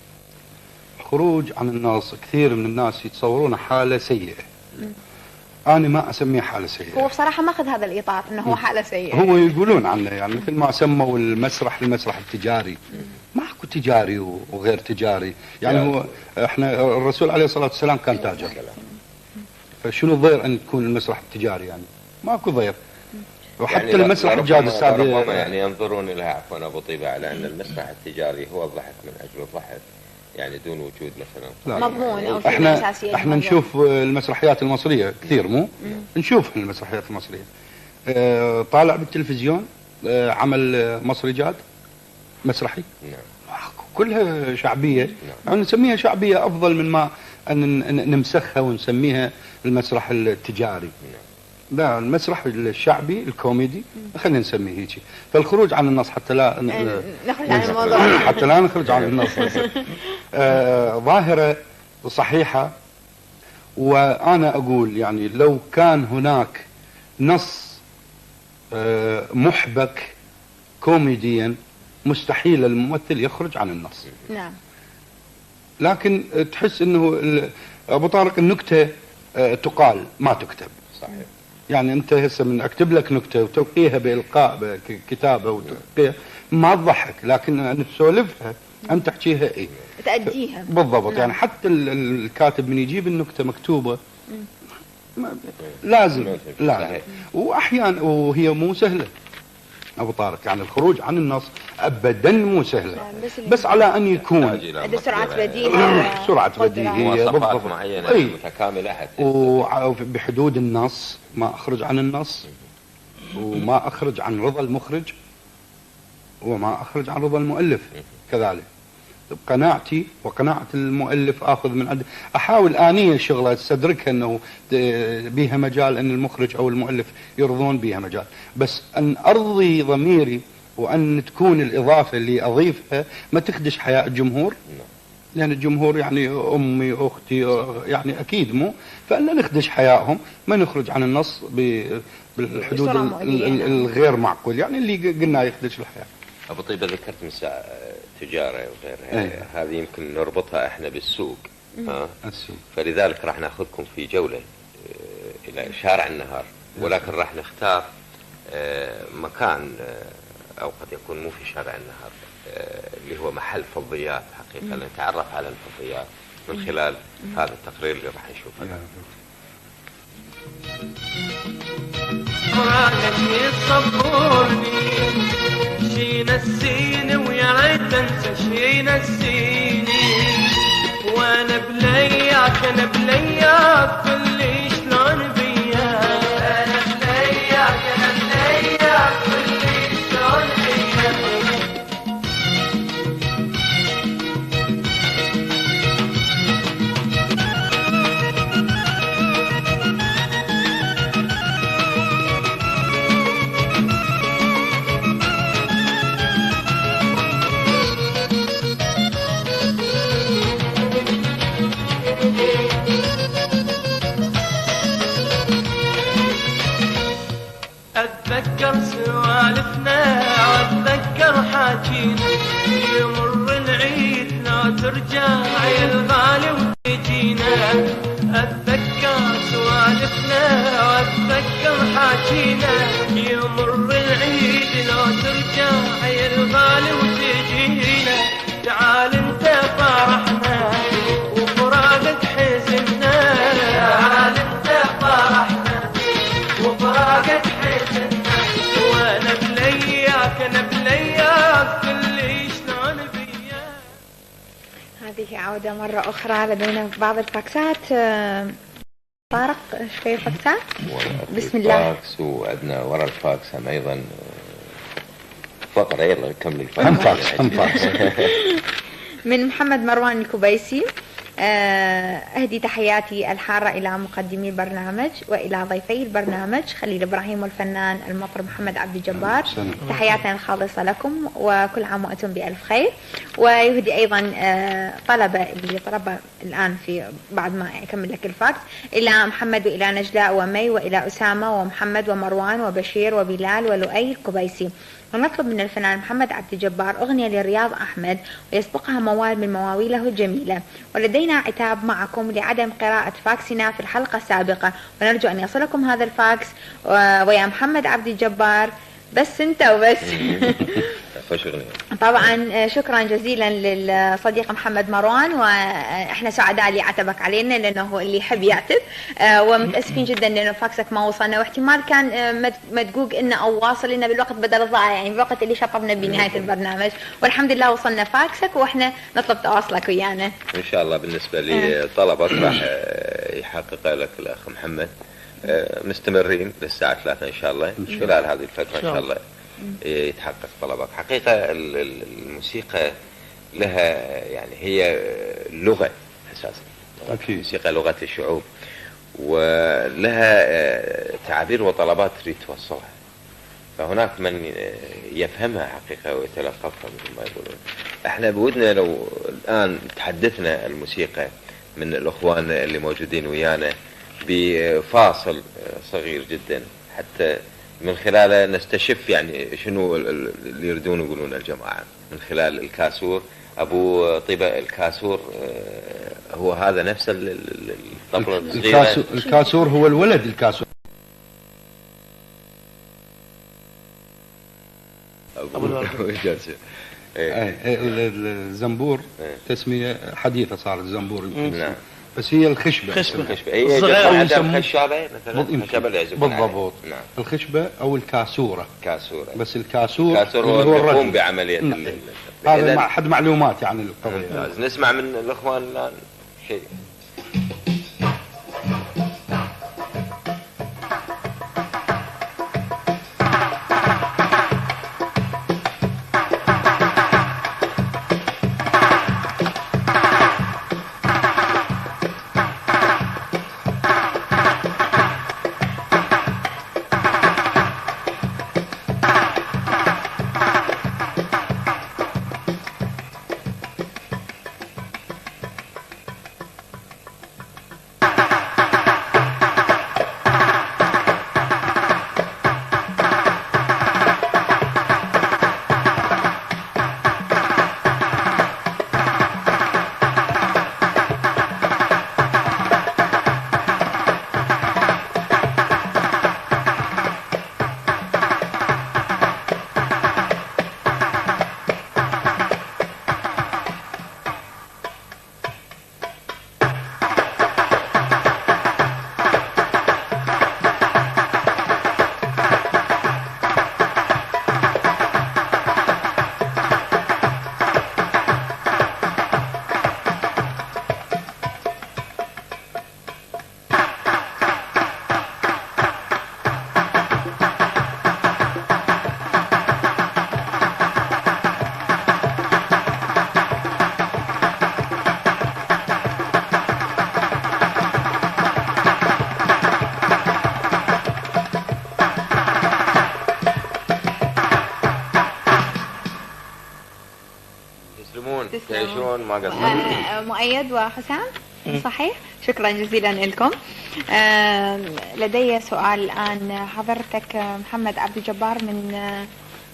الخروج عن النص كثير من الناس يتصورونه حالة سيئة. أنا ما أسميه حالة سيئة. هو بصراحة ماخذ هذا الإطار أنه هو حالة سيئة. هو يقولون عنه يعني مثل ما سموا المسرح التجاري. ماكو تجاري وغير تجاري، يعني هو احنا الرسول عليه الصلاة والسلام كان تاجر، فشنو الضير أن تكون المسرح التجاري؟ يعني ماكو ضير. وحتى يعني المسرح الجاد السادة ربما يعني ينظرون لها عفوا أبو طيبة على أن المسرح التجاري هو الضحك من أجل الضحك، يعني دون وجود مثلا مضمون أو شيء أساسي. احنا نشوف المسرحيات المصرية كثير، مو نشوف المسرحيات المصرية. طالع بالتلفزيون عمل مصري جاد مسرحي، كلها شعبية، يعني نسميها شعبية أفضل من ما أن نمسخها ونسميها المسرح التجاري. لا، المسرح الشعبي الكوميدي خلينا نسميه هيك. فالخروج عن النص حتى لا نخرج عن الموضوع، حتى لا نخرج عن النص ظاهرة صحيحة. وأنا أقول يعني لو كان هناك نص محبك كوميديا مستحيل الممثل يخرج عن النص. نعم. لكن تحس انه ابو طارق النكته تقال ما تكتب. صحيح. يعني انت هسه من اكتب لك نكته وتلقيها بالقاء كتابه وتلقيها ما تضحك، لكن ان تسولفها انت تحكيها ايه تأديها بالضبط. نعم. يعني حتى الكاتب من يجيب النكته مكتوبه لازم. واحيانا وهي مو سهله ابو طارق، يعني الخروج عن النص ابدا مو سهله، بس على ان يكون سرعه بديهه، سرعه بديهه بالضبط معينه متكامله حتى وبحدود النص، ما اخرج عن النص وما اخرج عن رضا المخرج وما اخرج عن رضا المؤلف كذلك. قناعتي وقناعة المؤلف اخذ من عند، احاول انية الشغلة استدركها انه بيها مجال ان المخرج او المؤلف يرضون بيها مجال، بس ان ارضي ضميري وان تكون الاضافة اللي اضيفها ما تخدش حياء الجمهور، لان الجمهور يعني امي اختي يعني اكيد مو، فان نخدش حيائهم ما نخرج عن النص بالحدود الغير معقول، يعني اللي قلنا يخدش الحياة. أبو طيبة ذكرت مساء تجارة وغيرها، هذه يمكن نربطها احنا بالسوق. السوق. فلذلك راح ناخذكم في جولة إلى شارع النهار، ولكن راح نختار مكان أو قد يكون مو في شارع النهار، اللي هو محل فضيات حقيقة، نتعرف على الفضيات من خلال هذا التقرير اللي راح نشوفه. شي نسيني ويا ريت انسى شي نسيني، وانا بلياك انا بلياك قولي شلون بياك، انا بلياك انا بلياك قولي شلون بياك. أتذكر سوالفنا وأتذكر حاجينا، يمر العيد لا ترجع الغالي وتجينا. أتذكر سوالفنا وأتذكر حاجينا، يمر العيد لا ترجع الغالي وتجينا. تعال انت فرحنا وفراقك حزننا، تعال انت فرحنا وفراقك حزننا، وانا بلياك انا بلياك كل شلون بياك. هذه عودة مرة أخرى، لدينا بعض الفاكسات. طارق شوية فاكسات. بسم الله. فاكس وعندنا ورا الفاكس هم أيضا فقرة، يلا كمل الفاكس. هم فاكس. من محمد مروان الكبيسي: أهدي تحياتي الحارة إلى مقدمي البرنامج وإلى ضيفي البرنامج خليل إبراهيم والفنان المطرب محمد عبد الجبار، تحياتنا الخالصة لكم وكل عام وأنتم بألف خير. ويهدي أيضا طلبة اللي طلبة الآن في بعد ما أكمل لك الفاكس إلى محمد وإلى نجلاء ومي وإلى أسامة ومحمد ومروان وبشير وبلال ولؤي الكبيسي، ونطلب من الفنان محمد عبد الجبار أغنية لرياض أحمد ويسبقها موال من مواويله الجميلة. ولدينا عتاب معكم لعدم قراءة فاكسنا في الحلقة السابقة، ونرجو أن يصلكم هذا الفاكس ويا محمد عبد الجبار بس انت وبس. طبعا شكرا جزيلا للصديق محمد مروان، واحنا سعداء اللي عتبك علينا لانه هو اللي يحب يعتب، ومتاسفين جدا لانه فاكسك ما وصلنا، واحتمال كان مدقوق لنا او واصل لنا بالوقت بدل الضائع، يعني بالوقت اللي شطبنا بنهايه البرنامج، والحمد لله وصلنا فاكسك واحنا نطلب تواصلك ويانا ان شاء الله. بالنسبه لطلبك راح يحقق لك الاخ محمد، مستمرين للساعه 3 ان شاء الله، خلال هذه الفتره ان شاء الله يتحقق طلبك. حقيقة الموسيقى لها يعني هي لغة أساسا، الموسيقى لغة الشعوب، ولها تعابير وطلبات تريد توصلها، فهناك من يفهمها حقيقة ويتلقفها مثل ما يقولون. احنا بودنا لو الآن تحدثنا الموسيقى من الأخوان اللي موجودين ويانا بفاصل صغير جدا، حتى من خلاله نستشف يعني شنو اللي يريدون يقولون الجماعة من خلال الكاسور. أبو طيبة الكاسور هو هذا نفس الطبلة الصغيرة. الكاسور هو الولد الكاسور. الزنبور تسمية حديثة صار الزنبور. نعم. بس هي الخشبة. هي الخشبة مثلا خشبة اللي يعزفون بالضبط. نعم. الخشبة أو الكاسورة. كاسورة. بس الكاسور هو يقوم بعملية. هذا حد معلومات يعني القضية. نسمع من الأخوان الآن شيء. تعيشون ما قصرت. مؤيد وحسام صحيح، شكرا جزيلا لكم. لدي سؤال الآن. حضرتك محمد عبد الجبار من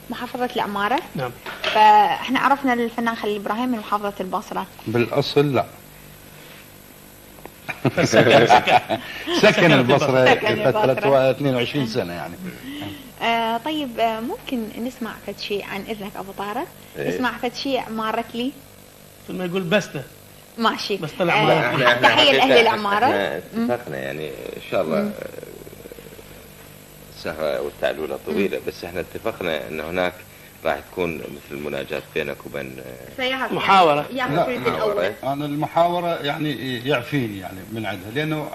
محافظة العمارة. نعم. فاحنا عرفنا الفنان خليل إبراهيم من محافظة البصرة. بالأصل لا. سكن البصرة فترة 22 سنة يعني. طيب ممكن نسمع فد شيء عن إذنك أبو طارق؟ نسمع فد شيء عمارة لي. ما يقول بسته. ماشي. بسته العمارة. تحية لأهل العمارة. اتفقنا يعني إن شاء الله السهرة والتعلولة طويلة، بس احنا اتفقنا أن هناك راح تكون مثل مناجاة بينك وبين محاورة. أنا المحاورة يعني يعفيني يعني من عندها، لأنه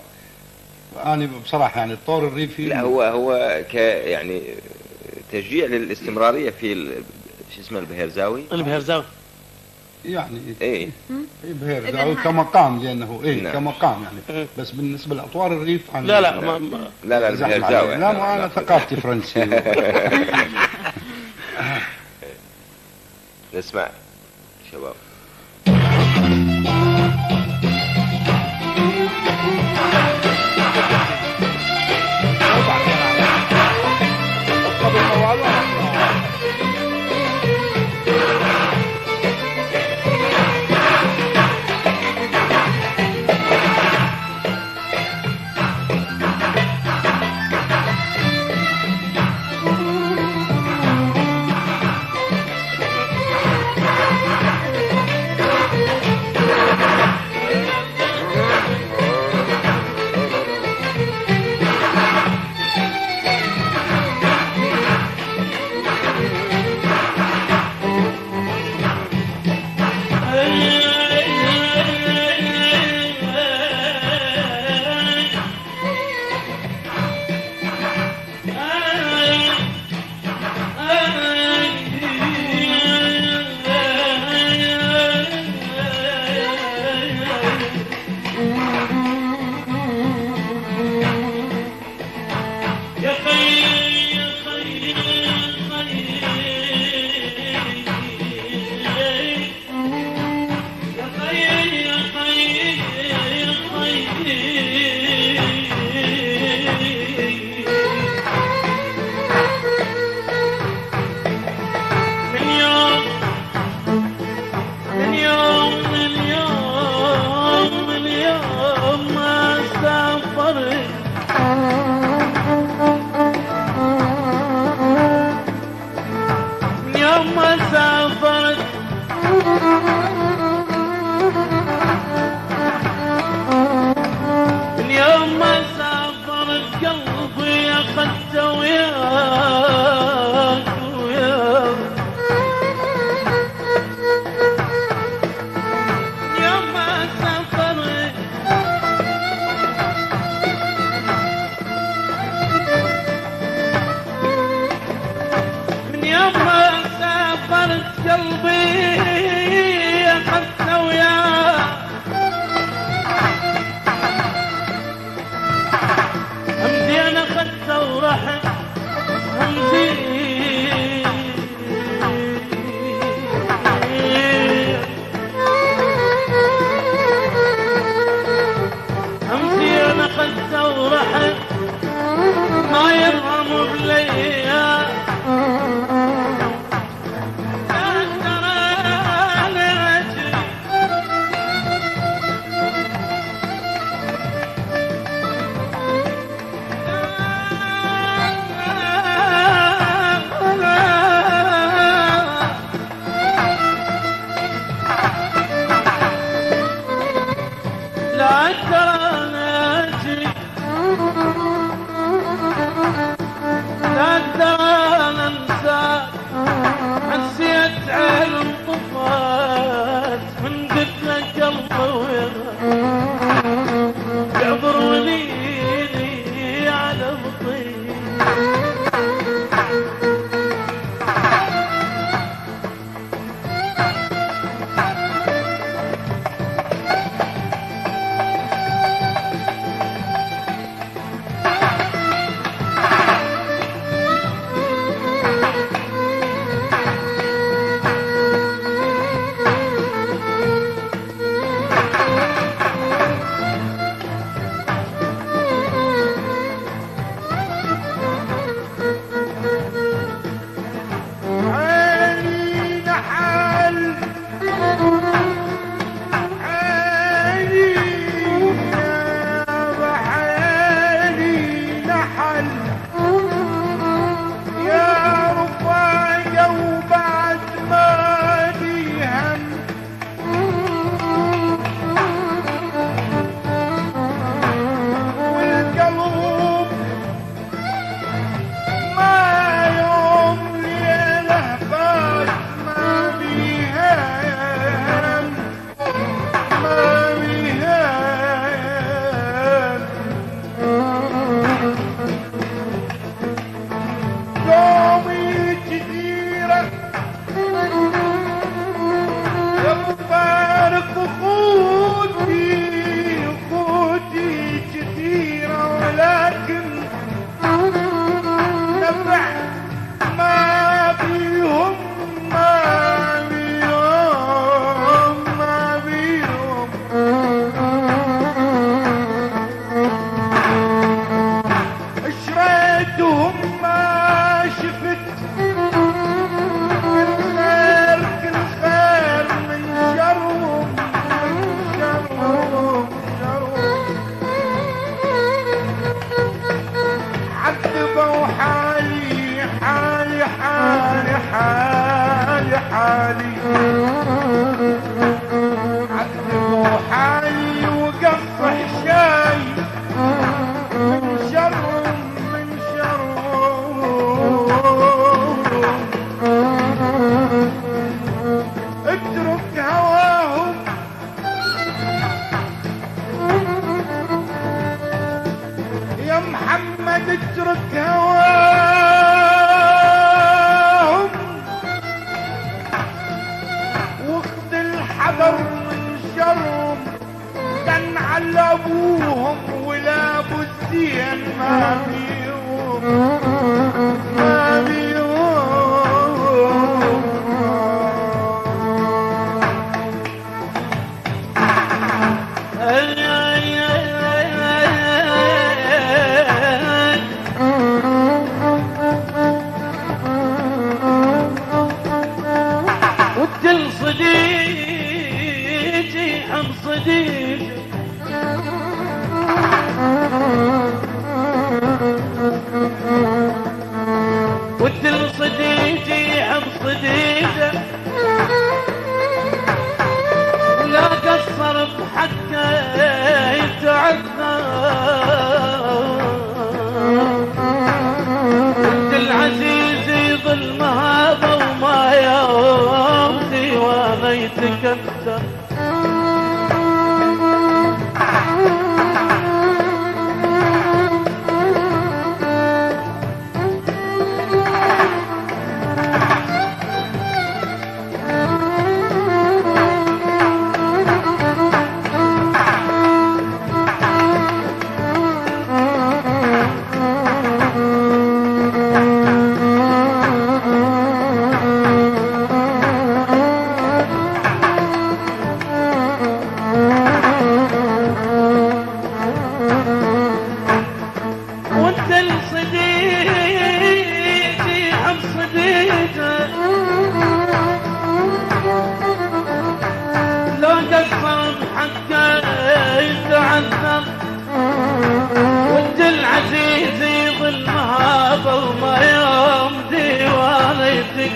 أنا بصراحة يعني الطور الريفي. لا هو يعني تشجيع للاستمرارية في شو اسمه البهرزاوي. البهرزاوي. يعني ايه بهرزاوي كمقام، لأنه ايه كمقام يعني. بس بالنسبة لأطوار الريف لا البهرزاوي. لا ما أنا ثقافتي فرنسي. نسمع شباب. أخذنا وياه همزي أنا أخذته ورحت همزي همزي أنا أخذته ورحت ما يرهم بليا لا ترى ناجي لا ترى ننساك حسيت علم طفات من قلت لك الله يعبر وليلي على بطيء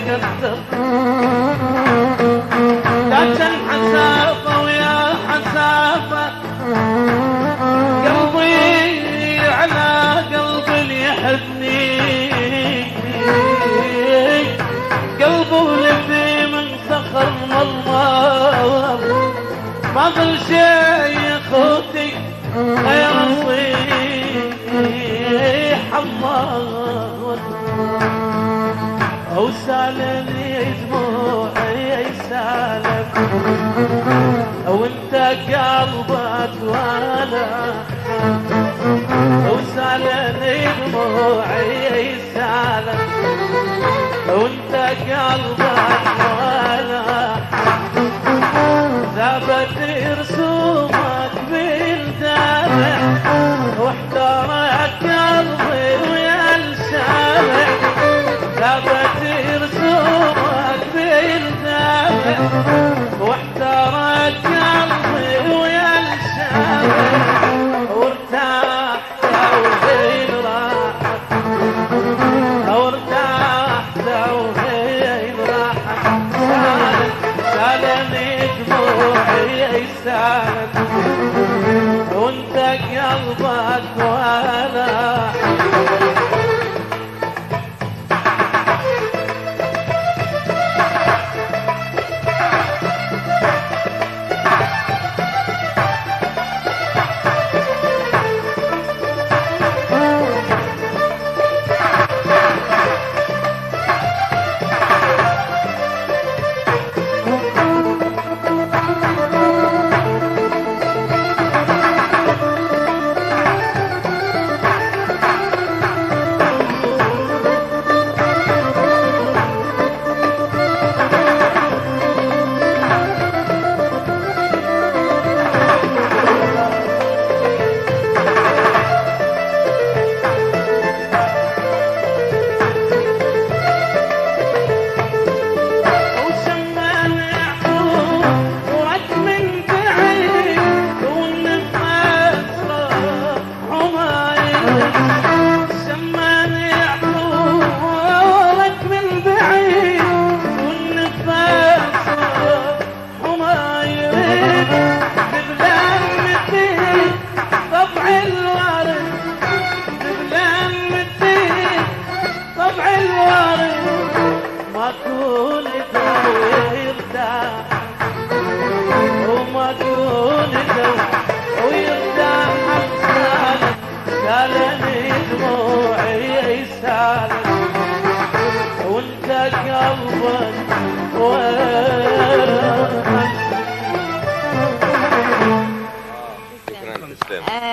كذب لكن حسافة ويا حسافة قلبي على قلبي اللي يحبني قلبه ولبي من صخر مرمر ما ظل شي يا خوتي غير صيح الله او سالني دموعي سالك او انت قلبك وانا او سالني دموعي سالك او انت قلبك وانا ذابت رسومك بالدمع واحترق قلبي ويا الشارع ذابت رسومك بالدمع واحترق قلبي ويا الشارع وارتحت وهين راحت وارتحت وهين راحت سالني دموعي سالت وانت قلبك وانا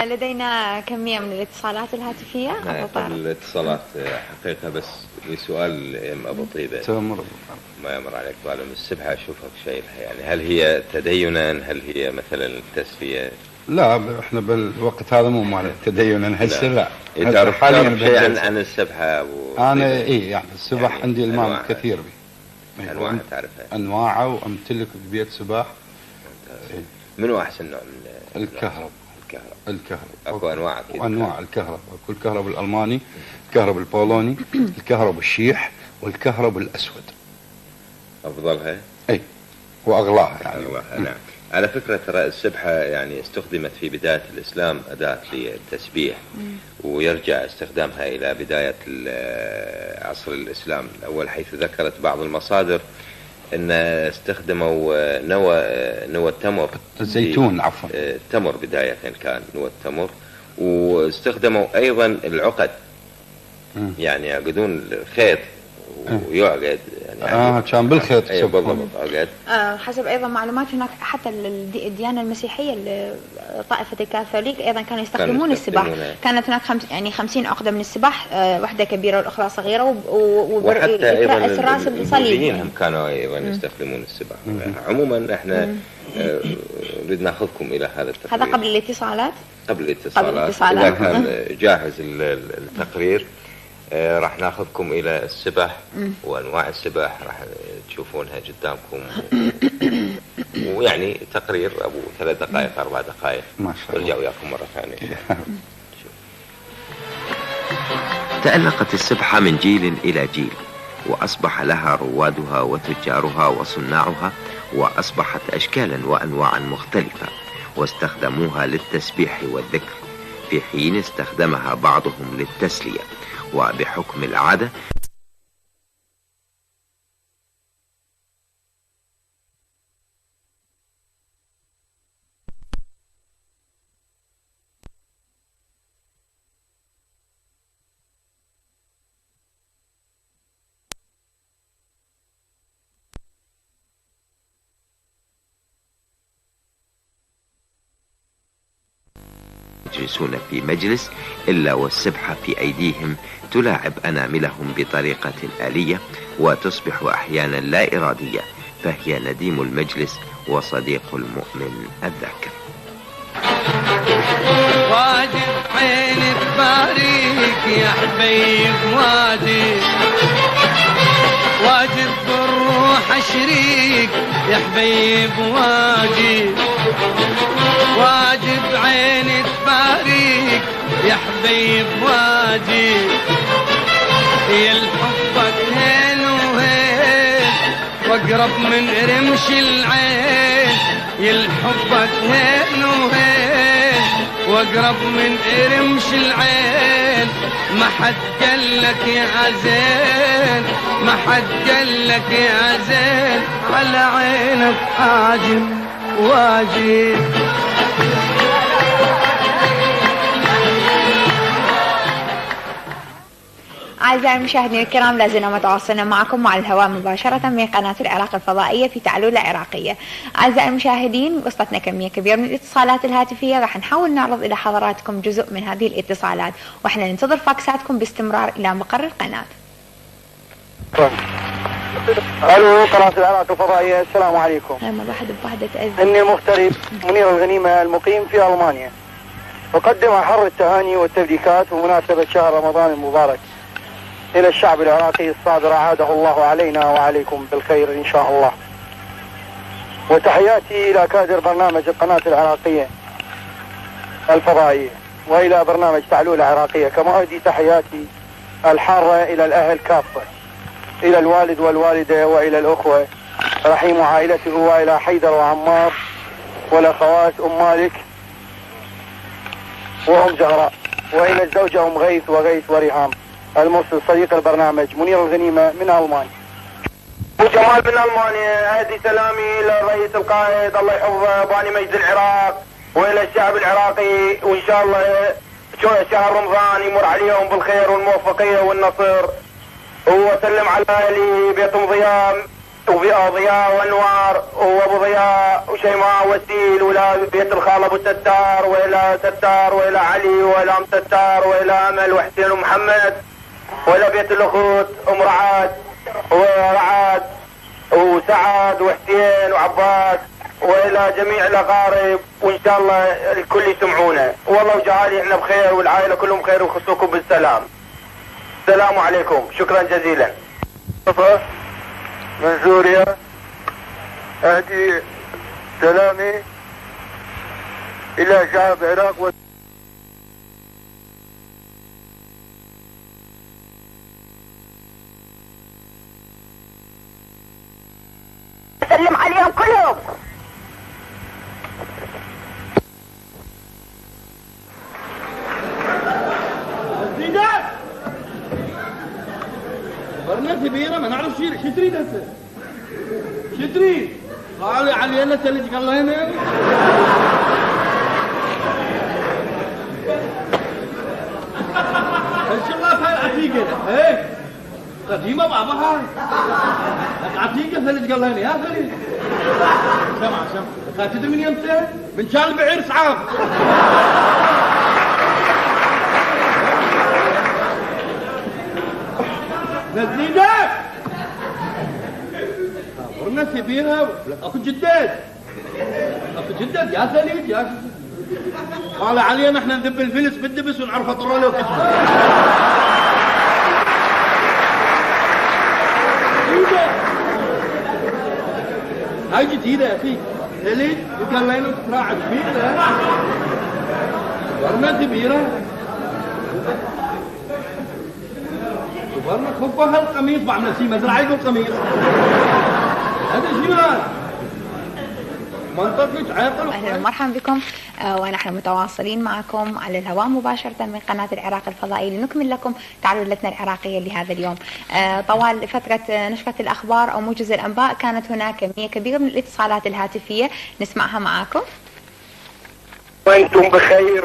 لدينا كمية من الاتصالات الهاتفية. الاتصالات حقيقة بس لسؤال أبو طيبة تمر ما يمر عليك بعلم السبحة أشوفك شايلها، يعني هل هي تدينا، هل هي مثلا تسلية؟ لا احنا بالوقت هذا مو مال تدينا هسه لا. تعرف شيء عن السبحة أبو أنا إيه يعني السبح عندي المام كثير به أنواع تعرفها؟ أنواعه وأمتلك ببيت سباح. منو أحسن نوع من الكهرب؟ الكهرب اكو انواع اكيد وانواع الكهرب، اكو الكهرب الالماني، الكهرب البولوني، الكهرب الشيح والكهرب الاسود. افضلها؟ اي واغلاها يعني. أغلاها نعم. على فكرة ترى السبحة يعني استخدمت في بداية الإسلام أداة للتسبيح، ويرجع استخدامها إلى بداية عصر الإسلام الأول، حيث ذكرت بعض المصادر ان استخدموا نوى التمر، الزيتون عفوا، التمر بداية كان نوى التمر، واستخدموا ايضا العقد، يعني يعقدون الخيط ويعقد يعني كان بالخيط. اي بالضبط عقد. حسب ايضا معلومات هناك حتى الديانة المسيحية طائفة الكاثوليك ايضا كانوا يستخدمون السباح، كانت هناك 50 عقدة من السباح، واحدة كبيرة والاخرى صغيرة، وحتى ايضا الراس البوذيين كانوا ايضا يستخدمون السباح. عموما احنا نريد ناخذكم الى هذا التقرير. هذا قبل الاتصالات؟ قبل الاتصالات اذا كان جاهز التقرير راح ناخذكم الى السبح وانواع السبح، راح تشوفونها قدامكم ويعني تقرير ابو 3 دقائق 4 دقائق ما شاء الله. نرجع وياكم مره ثانيه. تألقت السبحة من جيل الى جيل، وأصبح لها روادها وتجارها وصناعها، وأصبحت أشكالا وأنواعا مختلفة، واستخدموها للتسبيح والذكر، في حين استخدمها بعضهم للتسلية. وبحكم العادة يجلسون في مجلس إلا والسبحة في أيديهم تلاعب أناملهم بطريقة آلية، وتصبح أحيانا لا إرادية، فهي نديم المجلس وصديق المؤمن الذاكر. واجب عيني تباريك يا حبيب واجب، واجب بالروح اشريك يا حبيب واجب، واجب عيني تباريك يا حبيب واجب، يا الحبك هين وهين واقرب من رمش العين، يا الحبك هين وهين واقرب من رمش العين، ما حد قالك يا زين، ما حد قالك يا زين، على عينك حاجب واجب. أعزائي المشاهدين الكرام، لازلنا متواصلين معكم على الهواء مباشرة من قناة العراق الفضائية في تعلولة عراقية. أعزائي المشاهدين، وصلتنا كمية كبيرة من الاتصالات الهاتفية، راح نحاول نعرض إلى حضراتكم جزء من هذه الاتصالات، وإحنا ننتظر فاكساتكم باستمرار إلى مقر القناة. الو قناة العراق الفضائية، السلام عليكم. لما بحد بوحدة أذن. إني المغترب منير الغنيمة المقيم في ألمانيا، أقدم أحر التهاني والتبريكات بمناسبة شهر رمضان المبارك إلى الشعب العراقي الصابر، أعاده الله علينا وعليكم بالخير إن شاء الله. وتحياتي إلى كادر برنامج القناة العراقية الفضائية وإلى برنامج تعلولة عراقية، كما أهدي تحياتي الحارة إلى الأهل كافة، إلى الوالد والوالدة وإلى الأخوة رحيم عائلته، وإلى حيدر وعمار والأخوات أم مالك وأم زهراء، وإلى الزوجة أم غيث وغيث وريهام. المرسل صديق البرنامج منير الغنيمة من ألمانيا. وجمال من ألمانيا، أهدي سلامي إلى الرئيس القائد الله يحفظه باني مجد العراق، وإلى الشعب العراقي، وإن شاء الله شهر رمضان يمر عليهم بالخير والموفقية والنصر. وسلم على أهلي بيتهم ضياء وأنوار وأبو ضياء وشيماء وسيل، وإلى بيت الخالة أبو ستار، وإلى ستار، وإلى علي، وإلى أم ستار، وإلى أمل وحسين ومحمد، وإلى بيت الأخوت أم رعاد ورعاد وسعد وحسين وعباس، وإلى جميع الأقارب، وإن شاء الله الكل يسمعونا. والله وجعالي إحنا بخير والعائلة كلهم بخير ويخصوكم بالسلام. السلام عليكم، شكرا جزيلا. من سوريا، أهدي سلامي إلى شعب العراق سلم عليهم كلهم. زيدان برنامج كبيرة ما نعرف شو تريد هسه؟ شو تريد؟ قالوا علينا تلج الله هنا. ان شاء الله هاي عتيقة، ايه قديمة بابا هاي. عتيقة ثلج الله هنا يا خليل. سمع خاتد من يمتى؟ من شال بعير صعاب. زيدان ورنا سبيها اكو جداد، اكو جداد يا ثليج يا قال علينا احنا نذب الفلس بالدبس ونعرف اطر له كتبه. هاي جديدة يا اخي ثليج، وقال لنا تراعد فيها ورنا كبيرة والله خبها القميص بعمل شي مزرعة يقول قميص هذا شي أهلا ومرحبا بكم ونحن متواصلين معكم على الهواء مباشرة من قناة العراق الفضائي لنكمل لكم تعرضتنا العراقية لهذا اليوم. طوال فترة نشرة الأخبار أو موجز الأنباء كانت هناك كمية كبيرة من الاتصالات الهاتفية نسمعها معكم. وأنتم بخير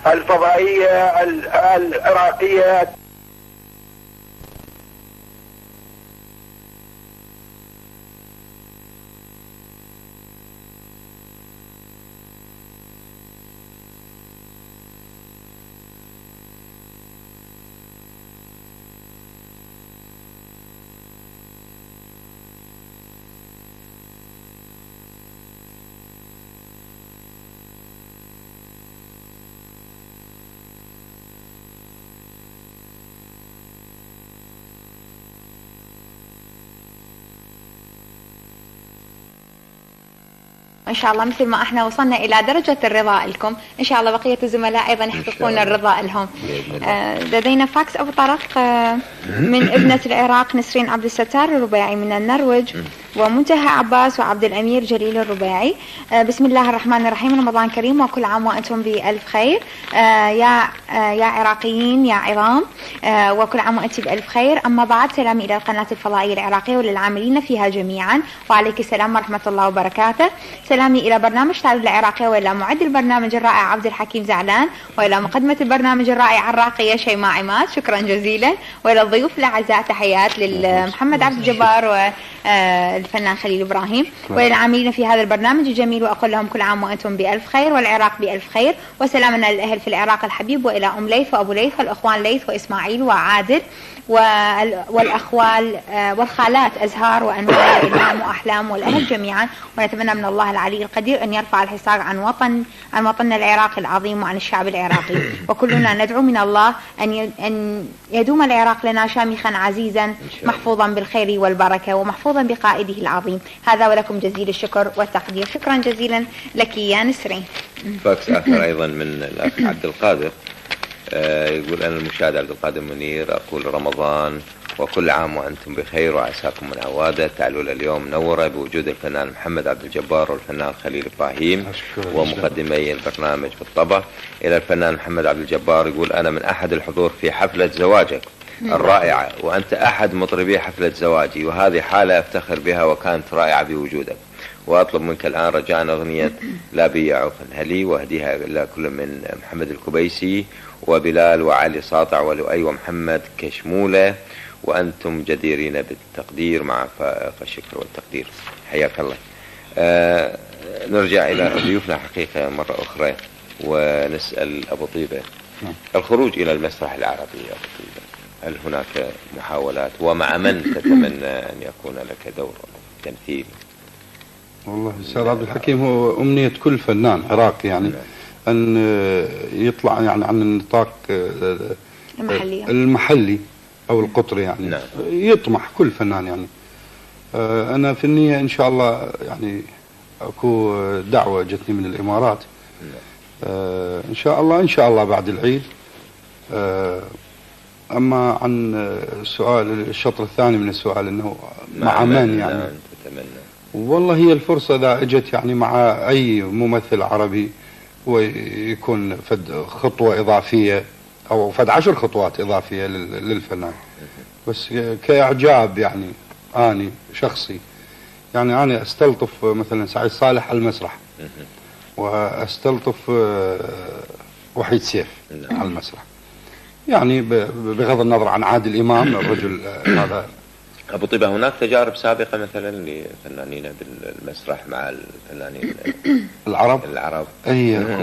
الفضائية العراقية. إن شاء الله مثل ما احنا وصلنا إلى درجة الرضا لكم، إن شاء الله بقية الزملاء أيضا يحققون الرضا لهم. لدينا فاكس أبو طارق من ابنة العراق نسرين عبد الستار الرباعي من النرويج، ومنتهى عباس وعبد الأمير جليل الرباعي. بسم الله الرحمن الرحيم، رمضان كريم وكل عام وأنتم بألف خير. يا عراقيين يا عظام، وكل عام وأنت بألف خير. أما بعد، سلامي إلى القناة الفضائية العراقية وللعاملين فيها جميعا، وعليك السلام ورحمة الله وبركاته. سلامي إلى برنامج تعالوا العراقية، وإلى معد البرنامج الرائع عبد الحكيم زعلان، وإلى مقدمة البرنامج الرائعة الراقية شيماء عماد، شكرا جزيلا. وإلى الضيوف الأعزاء تحيات لمحمد عبد الجبار والفنان خليل إبراهيم، وللعاملين في هذا البرنامج الجميل، وأقول لهم كل عام وأنتم بألف خير والعراق بألف خير. وسلامنا للأهل في العراق الحبيب، وإلى أم ليث وأبو ليث والأخوان ليث وإسماعيل وعادل والأخوال والخالات أزهار وأنوار وإلهام وأحلام والأهل جميعا. ونتمنى من الله العلي القدير أن يرفع الحصار عن وطننا العراقي العظيم وعن الشعب العراقي، وكلنا ندعو من الله أن يدوم العراق لنا شامخا عزيزا محفوظا بالخير والبركة ومحفوظا بقائده العظيم. هذا ولكم جزيل الشكر والتقدير. شكرا جزيلا لك يا نسرين. فاكس آخر أيضا من الأخ عبد القادر، يقول أنا المشاهد عبد القادر منير، أقول رمضان وكل عام وأنتم بخير وعساكم من عوادة. تعالوا اليوم منورة بوجود الفنان محمد عبد الجبار والفنان خليل إبراهيم ومقدمي البرنامج بالطبع. إلى الفنان محمد عبد الجبار يقول أنا من أحد الحضور في حفلة زواجك الرائعة، وأنت أحد مطربي حفلة زواجي، وهذه حالة أفتخر بها وكانت رائعة بوجودك. وأطلب منك الآن رجاء أغنية لا بيع فنهلي، وأهديها إلى كل من محمد الكبيسي وبلال وعلي ساطع ولؤي ومحمد كشمولة، وأنتم جديرين بالتقدير مع فائق الشكر والتقدير. حياك الله. نرجع إلى ضيوفنا حقيقة مرة أخرى ونسأل أبو طيبة، الخروج إلى المسرح العربي أبو طيبة، هل هناك محاولات، ومع من تتمنى أن يكون لك دور تمثيل؟ والله أستاذ عبد الحكيم، هو أمنية كل فنان عراقي يعني أن يطلع يعني عن النطاق المحلي أو القطري يعني. يطمح كل فنان يعني. أنا في النية إن شاء الله يعني أكو دعوة جتني من الإمارات إن شاء الله بعد العيد. أما عن السؤال الشطر الثاني من السؤال إنه مع من يعني تتمنى، والله هي الفرصة إذا اجت يعني مع أي ممثل عربي ويكون فد خطوة إضافية أو فد 10 خطوات إضافية للفنان، بس كإعجاب يعني أنا شخصي يعني أنا أستلطف مثلا سعيد صالح على المسرح، وأستلطف وحيد سيف على المسرح، يعني بغض النظر عن عادل إمام الرجل هذا. أبو طيبة، هناك تجارب سابقة مثلا لفنانين بالمسرح مع الفنانين العرب؟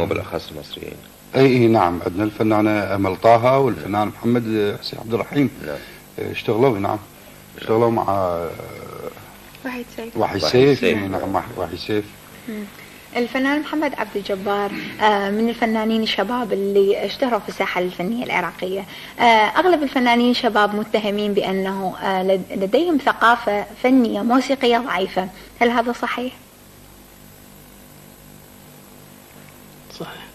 وبالأخص المصريين. أي نعم، عندنا الفنانة أمل طه والفنان محمد حسين عبد الرحيم. اشتغلوا اشتغلوا مع وحيد سيف. نعم مع وحيد سيف. الفنان محمد عبد الجبار من الفنانين الشباب اللي اشتهروا في الساحة الفنية العراقية. أغلب الفنانين الشباب متهمين بأنه لديهم ثقافة فنية موسيقية ضعيفة، هل هذا صحيح؟ صحيح.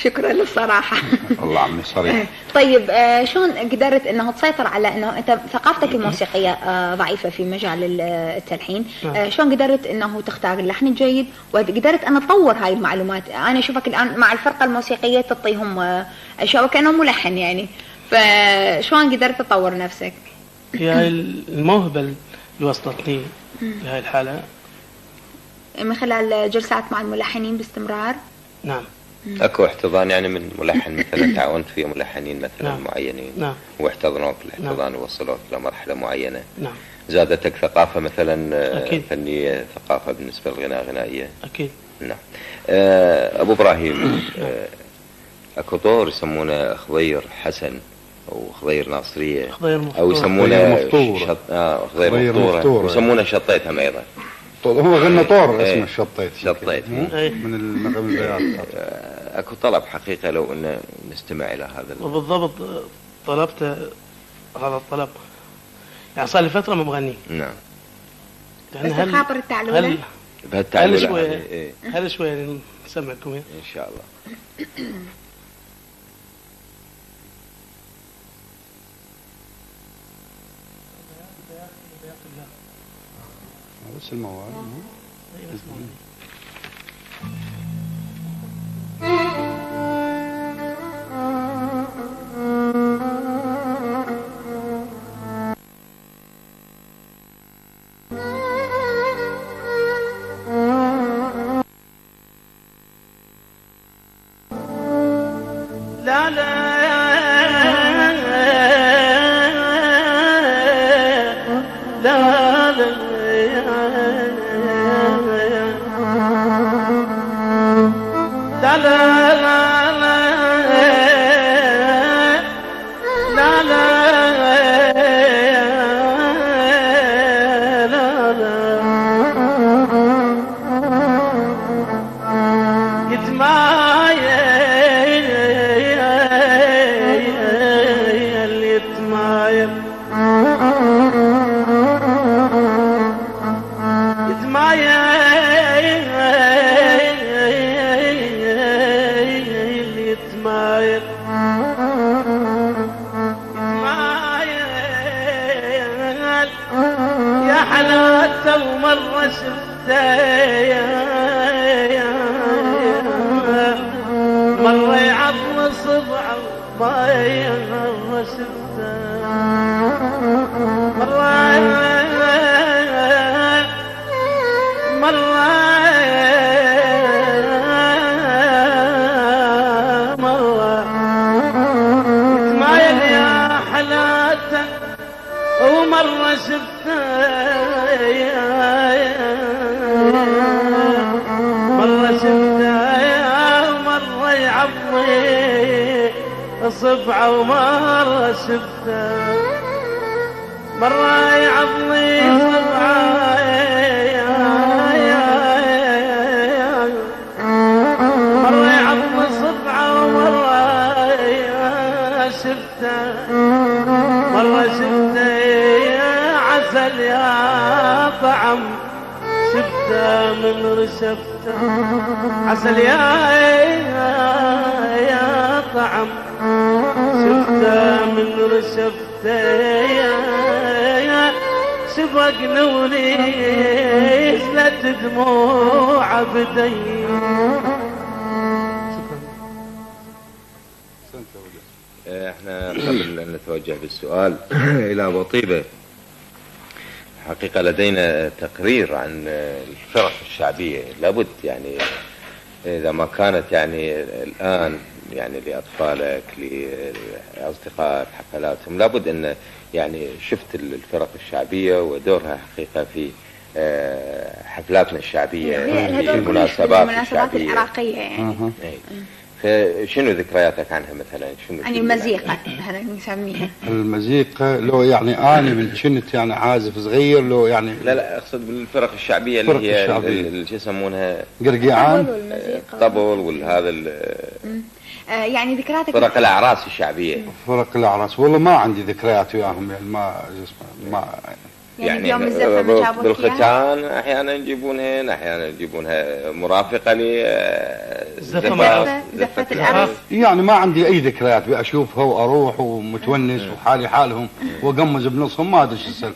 شكرا للصراحة. الله عمي صريح. طيب شلون قدرت انه تسيطر على انه انت ثقافتك الموسيقية ضعيفة في مجال التلحين، شلون قدرت انه تختار اللحن الجيد وقدرت ان تطور هاي المعلومات؟ انا اشوفك الان مع الفرقة الموسيقية تعطيهم اشياء وكأنه ملحن يعني، فشلون قدرت تطور نفسك؟ هي هاي الموهبة اللي وصلتني في هاي الحالة من خلال جلسات مع الملحنين باستمرار. نعم. اكو احتضان يعني من ملحن مثلا تعاونت فيه ملحنين مثلا نعم. معينين نعم. واحتضنوك الاحتضان ووصلوك لمرحلة معينة. نعم. زادتك ثقافة مثلا أكيد. فنية، ثقافة بالنسبة للغناء غنائية. أكيد. نعم. أبو إبراهيم، أكو طور يسمونه خضير حسن أو خضير ناصرية أو يسمونه خضير مفطورة يسمونه شطيتهم أيضا. هو غنى طور اسمه شطيت. شطيت من النغم البيات. أكو طلب حقيقة لو أن نستمع إلى هذا. وبالضبط طلبت هذا الطلب، يعني صار لي فترة ما بغني. نعم. بس خاطر التعلولة؟ بهالتعلولة هل شوية نسمعكم إن شاء الله. بس الموال. لا لا لا لا ومرة شفته مرة يعض صبعه مرة شفته مرة يتمايل يا حلاته ومرة شفته مرة شفته ومرة يعضي صبعه ومرة شفته مرة يعضي صبعه مرة يعضي صبعه ومرة شفته مرة شفته عسل يا طعم شفته من رشفته عسل يا طعم شفته من رشفته سبقنا ونزلت دموع بدي. احنا قبل ان نتوجه بالسؤال الى ابو طيبة، حقيقة لدينا تقرير عن الفرق الشعبية. لابد يعني اذا ما كانت يعني الان يعني لاطفالك لاصدقائك حفلاتهم، لابد ان يعني شفت الفرق الشية ودورها حقيقة في حفلاتنا الشعبية في المناسبات الشعبية العراقية يعني. فشنو ذكرياتك عنها مثلا؟ شنو يعني المزيقة هذا نسميها المزيقة لو يعني أنا من كنت يعني عازف صغير لو يعني لا أقصد بالفرق الشعبية اللي هي اللي شو يسمونها قرقيعان الطبل والهذا يعني ذكرياتك فرق الأعراس الشعبية. فرق الأعراس والله ما عندي ذكريات وياهم يعني ما يعني يوم الزفة ما جابوا بالختان احيانا يجيبونهن، احيانا يجيبونها مرافقه زفة العرس. يعني ما عندي اي ذكريات باشوفها واروح ومتونس وحالي حالهم واقمز بنصهم، ما ادري شو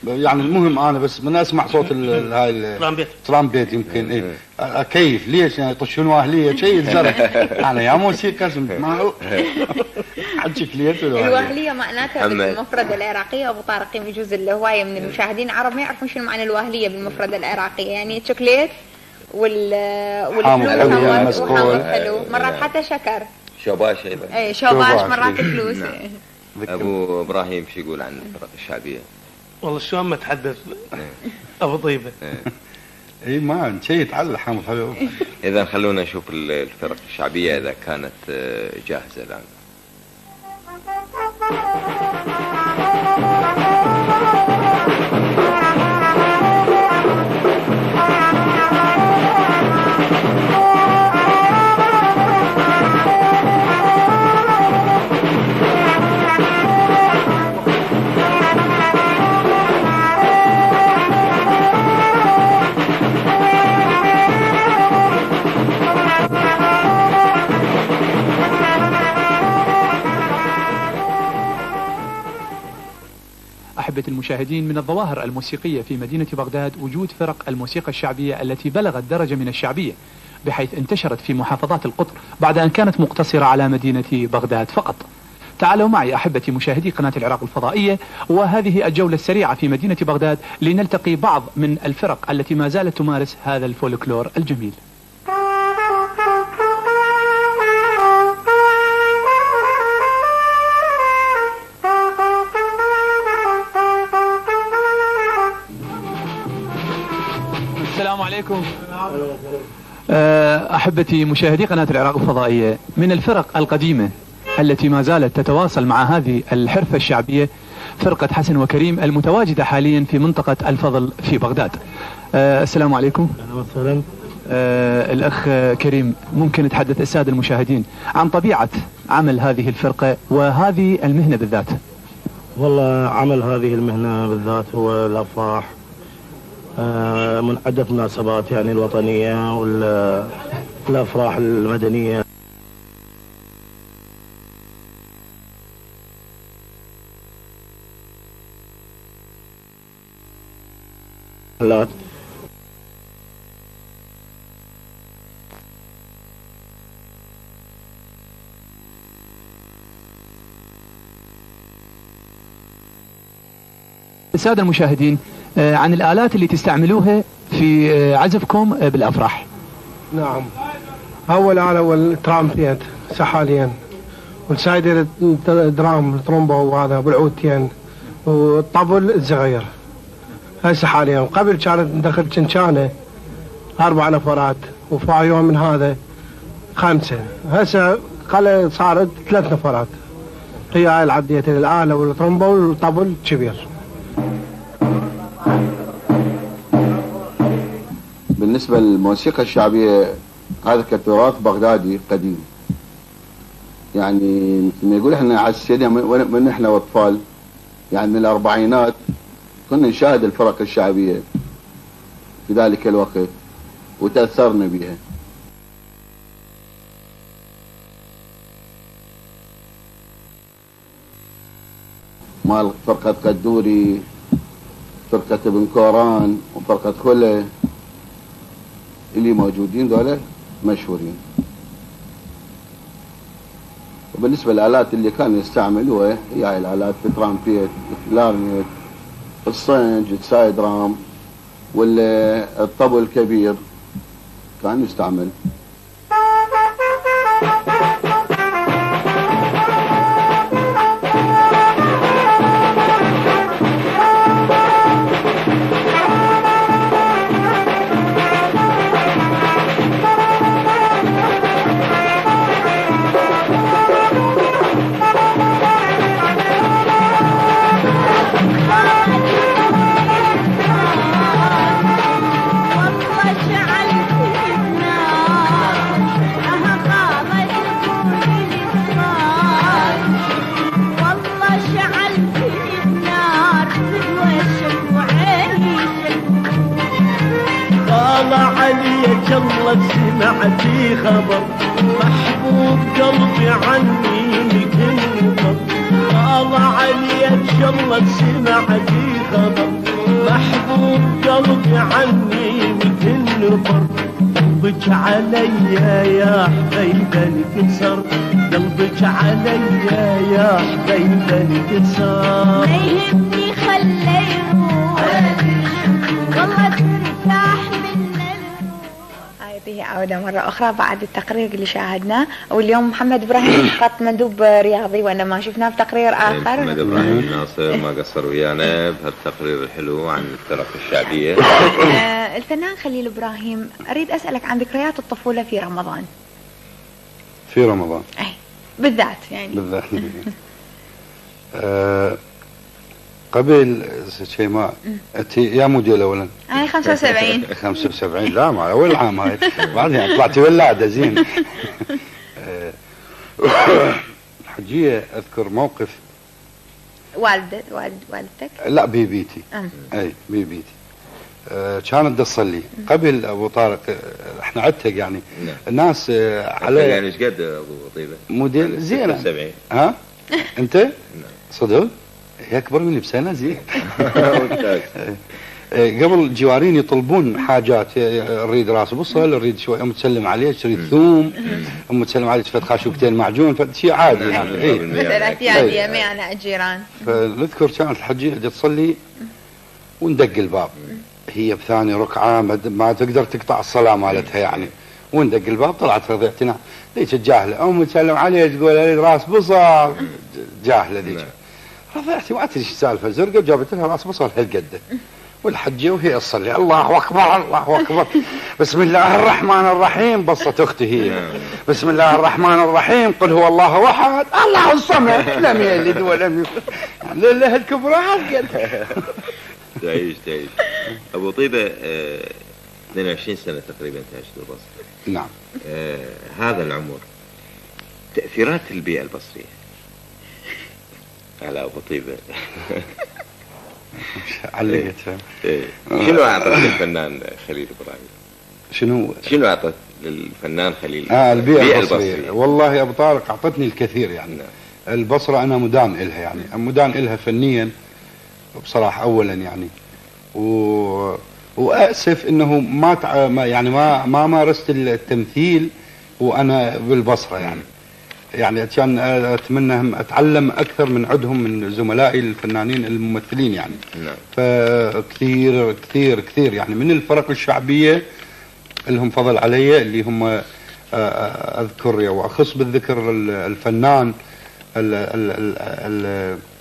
يعني. المهم انا بس من اسمع صوت هاي الترامبيت يمكن ايه اكيف. ليش يعني يطشون واهليه شيء الزرع انا يا موسيقى ما هو حجك ليش الواهليه معناتها بالمفردة العراقية. ابو طارق يجوز الهواية من المشاهدين العرب ما يعرفون شنو معنى الواهلية بالمفردة العراقية، يعني شوكليت والفلوس وحامض حلو، مرات حتى شكر، شوباش ايضا. اي شوباش مرات فلوس. ابو ابراهيم شو يقول عن الفرق الشعبية؟ والله شلون ما تحدث ابو طيبة. اي ما شيء يتعلق حامض حلو. اذا خلونا نشوف الفرق الشعبية اذا كانت جاهزة الان. أحبة المشاهدين، من الظواهر الموسيقية في مدينة بغداد وجود فرق الموسيقى الشعبية التي بلغت درجة من الشعبية بحيث انتشرت في محافظات القطر بعد أن كانت مقتصرة على مدينة بغداد فقط. تعالوا معي أحبتي مشاهدي قناة العراق الفضائية وهذه الجولة السريعة في مدينة بغداد لنلتقي بعض من الفرق التي ما زالت تمارس هذا الفولكلور الجميل. السلام عليكم أحبتي مشاهدي قناة العراق الفضائية. من الفرق القديمة التي ما زالت تتواصل مع هذه الحرفة الشعبية فرقة حسن وكريم المتواجدة حاليا في منطقة الفضل في بغداد. السلام عليكم. أهلا وسهلا. الأخ كريم، ممكن تحدث السادة المشاهدين عن طبيعة عمل هذه الفرقة وهذه المهنة بالذات؟ والله عمل هذه المهنة بالذات هو الأفراح، من عدة مناسبات يعني الوطنية والأفراح المدنية. لا السادة المشاهدين عن الآلات اللي تستعملوها في عزفكم بالأفراح. نعم، أول آلة هو الترامبيت سحاليا، والسايدر درام الترومبو وهذا بالعودتين، والطبل الصغير هسه حاليا. قبل كانت ندخل شنشانة 4 نفرات وفايون من هذا 5، هسه صارت 3 نفرات. هي هاي العديتين، الآلة والترومبو والطبل كبير. بالنسبة للموسيقى الشعبية هذا كتراث بغدادي قديم، يعني مثل ما يقول احنا عسينا من احنا واطفال، يعني من الأربعينات كنا نشاهد الفرق الشعبية في ذلك الوقت وتأثرنا بها. مال فرقة قدوري، فرقة ابن كوران وفرقة خلة اللي موجودين دولة مشهورين. وبالنسبة للآلات اللي كانوا يستعملوها هي هاي الآلات الترامبيت، الكلارنيت، الصنج، السايد رام، والطبل الكبير كان يستعمل. والله شعل فينا الله سمعتي خبر محبوب قلبي عني متنفر الله عليك الله سمعتي خبر محبوب قلبي عني متنفر قلبك عليا يا حبيبة انكسر قلبك عليا يا حبيبة انكسر ما يهمني خلي يروح والله ترتاح من هذه عودة مرة أخرى بعد التقرير اللي شاهدناه. واليوم محمد إبراهيم فقط مندوب رياضي وأنا ما شفناه بتقرير آخر. محمد إبراهيم ناصر ما قصر ويانا بهالتقرير الحلو عن الفرق الشعبية. الفنان خليل إبراهيم، أريد أسألك عن ذكريات الطفولة في رمضان. في رمضان أي بالذات يعني بالذات قبل شيماء انت يا موديل اولا؟ انا 75. 75 لا ما اول عام هاي بعدين طلعتي ولاده زين. الحجيه اذكر موقف والدتك؟ لا بيبيتي. اي بيبيتي كانت تصلي قبل ابو طارق احنا عتق يعني الناس على يعني ايش قد ابو طيبه؟ موديل زين 70. ها انت؟ صدق؟ هي اكبر مني بسنه زين. قبل جوارين يطلبون حاجات، نريد راس بصل، نريد شوي ام تسلم عليه، تريد ثوم، ام تسلم عليه فد خاشوقتين معجون، فشيء عادي يعني. مثل اعتياديه مع الجيران. فنذكر كانت الحجيه تصلي وندق الباب، هي بثاني ركعه ما تقدر تقطع الصلاه مالتها يعني، وندق الباب طلعت رضيعتنا ليش جاهله، ام تسلم عليه تقول لي راس بصل، جاهله ذيك. رضيعتي ما ادري ايش السالفه، زرقاء وجابت لها راس بصل هالقده، والحجه وهي تصلي الله اكبر الله اكبر، بسم الله الرحمن الرحيم، بصت اختي هي بسم الله الرحمن الرحيم، قل هو الله احد الله الصمد لم يلد ولم يولد لله الكبرى هالقد. تعيش ابو طيبه 22 سنه تقريبا تعيش بالبصره. نعم. هذا العمر تاثيرات البيئه البصريه على ابو طيبه علقت. شنو اعطت للفنان خليل ابراهيم؟ شنو اعطت للفنان خليل؟ البيئه البصريه. والله يا ابو طارق اعطتني الكثير يعني. البصره انا مدان الها يعني، مدان الها فنيا بصراحه اولا يعني، واسف انه ما مارست التمثيل وانا بالبصره يعني كان اتمنى اتعلم اكثر من عندهم من زملائي الفنانين الممثلين يعني. فكثير كثير كثير يعني من الفرق الشعبيه لهم فضل علي، اللي هم اذكر واخص بالذكر الفنان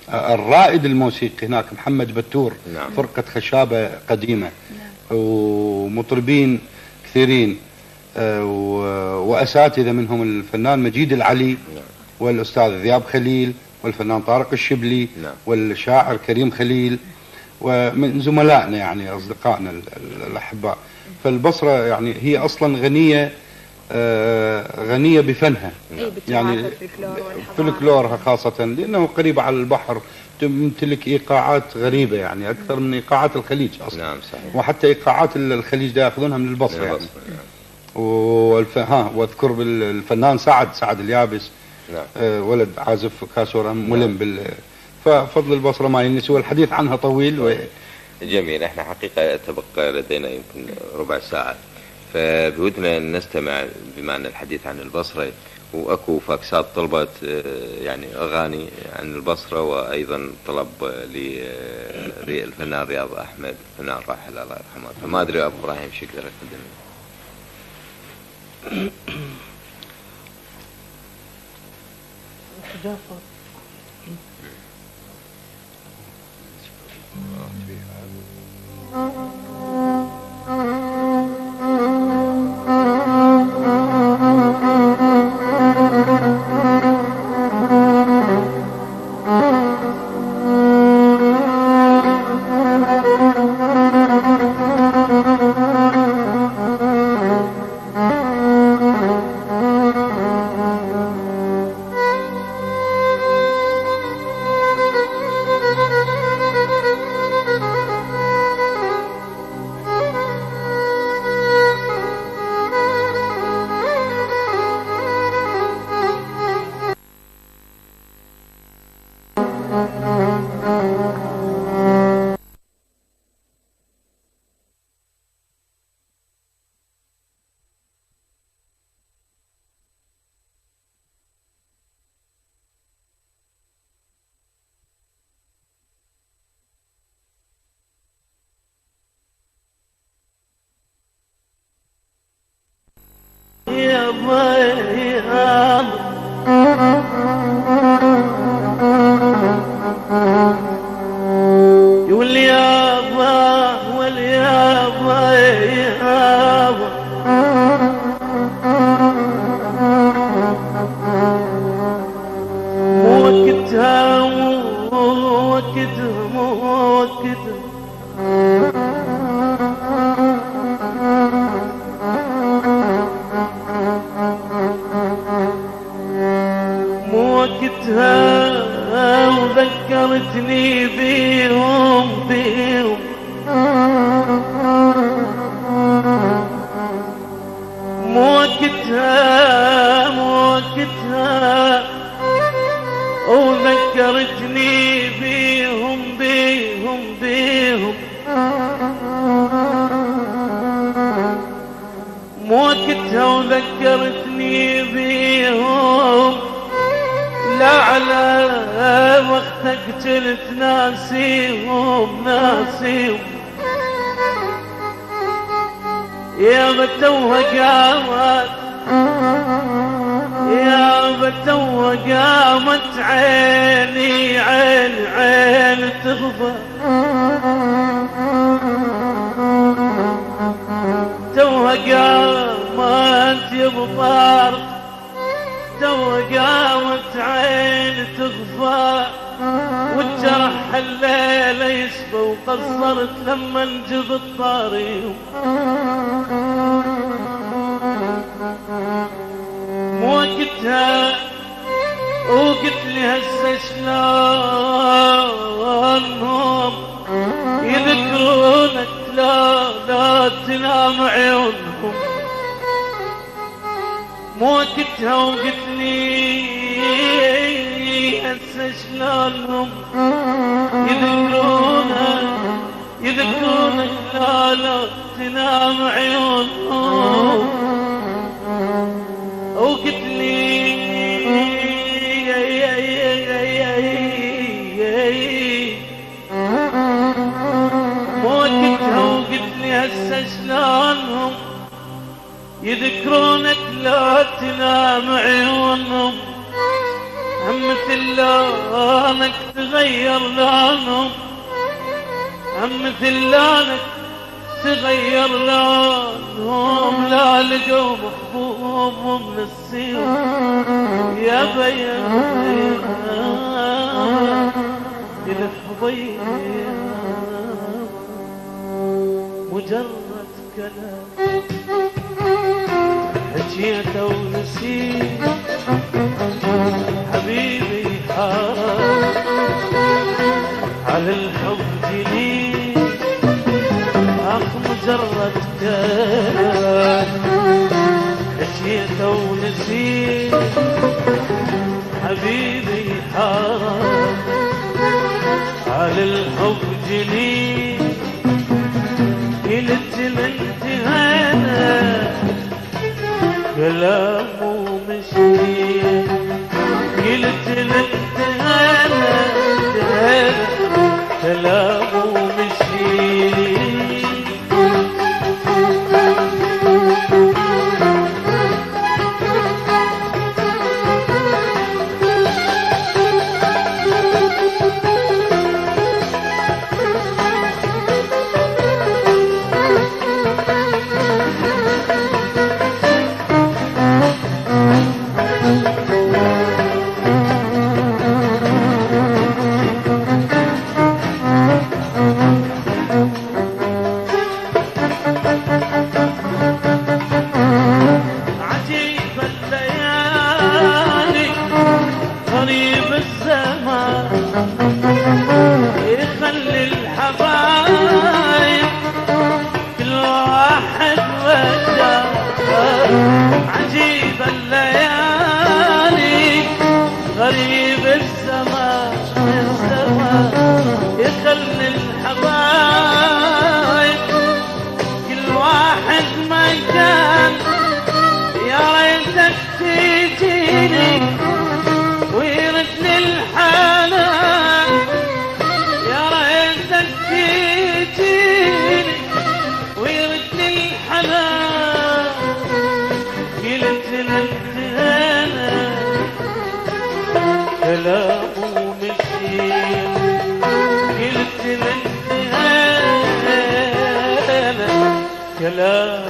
الرائد الموسيقي هناك محمد بتور. فرقه خشابه قديمه ومطربين كثيرين واساتذه منهم الفنان مجيد العلي والاستاذ ذياب خليل والفنان طارق الشبلي والشاعر كريم خليل، ومن زملائنا يعني اصدقائنا الاحباء. فالبصره يعني هي اصلا غنيه بفنها يعني، فلكلورها خاصه لانه قريبه على البحر، تمتلك ايقاعات غريبه يعني اكثر من ايقاعات الخليج اصلا. نعم صحيح. وحتى ايقاعات الخليج ده ياخذونها من البصره يعني. واذكر بالفنان سعد اليابس. ولد عازف كاسور ملم ففضل البصره ما ينسي، والحديث عنها طويل جميل. احنا حقيقه تبقى لدينا يمكن ربع ساعه، فبودنا نستمع بمعنى الحديث عن البصره، واكو فاكسات طلبت يعني اغاني عن البصره، وايضا طلب للفنان رياض احمد فنان راحل الله يرحمه. فما ادري ابو ابراهيم شو يقدر يقدم. يا بياض يقول يا با واليا بياض موكتها موكتها موكتها موكتها وذكرتني بيهم موكتها موكتها وذكرتني بيهم موكتها وذكرتني بيهم لا على وقتك جلت ناسيهم يا بتوه قامت يا بتوه قامت عيني عين تغفى توه قامت يا بطارق توه قامت عين تغفى والجرح الليلة يشفى وقصرت لما انجب الطريق موكتها وقلت لي هسه شلونهم يذكرونك لا تنام عيونهم موكتها وقلت لي هسه شلونهم يذكرونك لا تنام عيونهم وقلت لي موكتها وقلت لي هسه شلونهم يذكرونك لا تنام عيونهم هم مثل لونك تغير لونهم هم مثل لونك تغير لونهم لا لقوا محبوبهم من السيوف يا بيان يلف بيان مجرد كلام حكيته ونسيت حبيبي حار على الحب جنين اخ مجرد كلام حكيته ونسيت حبيبي حار على الحب جنين قلت انتهينا كلامه مشي قلت انتهينا كلامه مشي بالزمان يخلي الحبايب كل واحد مكان. يا ريتك تجيني ويردني الحنان، يا ريتك تجيني ويردني الحنان. قلت لانتهينا كلام ومشي، قلت لانتهينا كلام.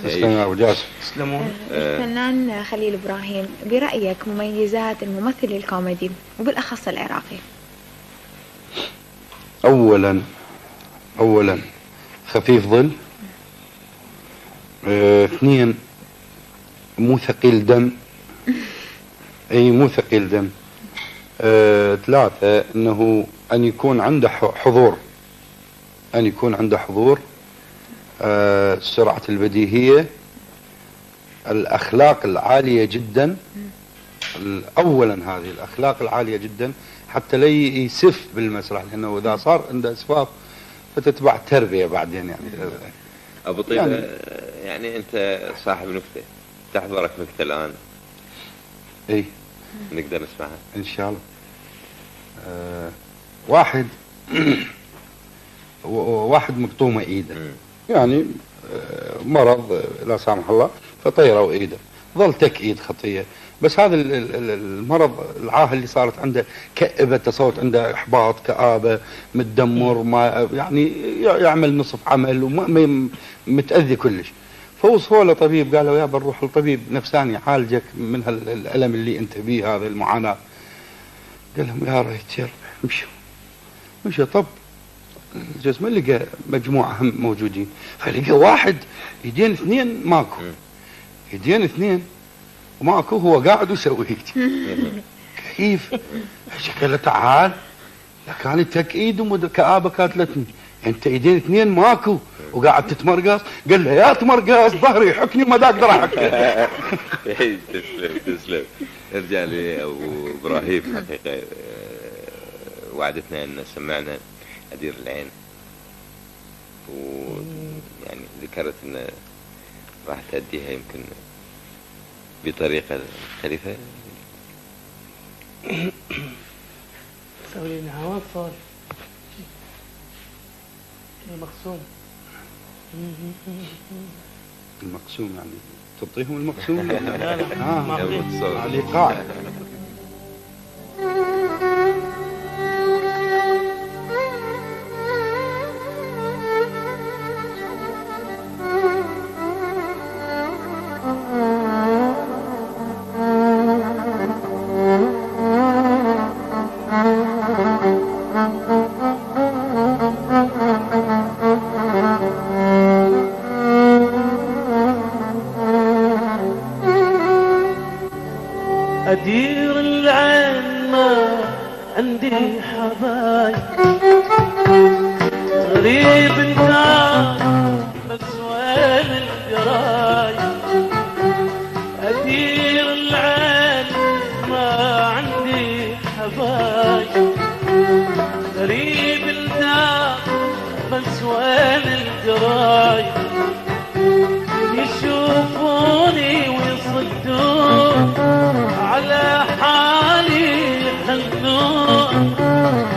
تسلم يا ابو جاسم. تسلمون. الفنان خليل ابراهيم، برأيك مميزات الممثل الكوميدي وبالاخص العراقي؟ اولا خفيف ظل، اثنين مو ثقيل دم، اي مو ثقيل دم، ثلاثة انه ان يكون عنده حضور، ان يكون عنده حضور، سرعة البديهية، الأخلاق العالية جدا. أولا هذه الأخلاق العالية جدا حتى لا يسف بالمسرح، لأنه إذا صار عنده إسفاف فتتبع تربية بعدين يعني. أبو طيب يعني أنت صاحب نكتة، تحضرك نكتة الآن؟ إيه نقدر نسمعها إن شاء الله. واحد مقطومة إيده، يعني مرض لا سامح الله فطيروا ايده، ظل تكئيد خطيه. بس هذا المرض العاهه اللي صارت عنده كئبه، تصوت عنده احباط، كآبه، متدمر، ما يعني يعمل نصف عمل ومتاذي كلش. فوصفوا له طبيب، قالوا يا بنروح لطبيب نفساني يعالجك من الالم اللي انت بيه، هذا المعاناه. قال لهم يا ريت يلا مشوا. طب الجسم لقى مجموعة هم موجودين، فلقى واحد يدين اثنين ماكو، يدين اثنين وماكو، هو قاعد ويسوي هيك. كيف؟ قال له تعال، كان تكئيد وكآبة كاتلتني، انت ايدين اثنين ماكو وقاعد تتمرقص. قال له يا تمرقص ظهري يحكني ما اقدر احكي. تسلم. ارجع لي ابو ابراهيم، حقيقة وعدتنا ان سمعنا أدير العين، ويعني ذكرت أن راح تأديها يمكن بطريقة مختلفة. سوي لي هواك صار مقسوم. المقسوم يعني تعطيهم المقسوم؟ لا على الإيقاع. أدير العين ما عندي حبايب، غريب النار بس وين القرايب. أدير العين ما عندي حبايب، غريب النار بس وين القرايب. يشوفوني ويصدون على حالي يحنون،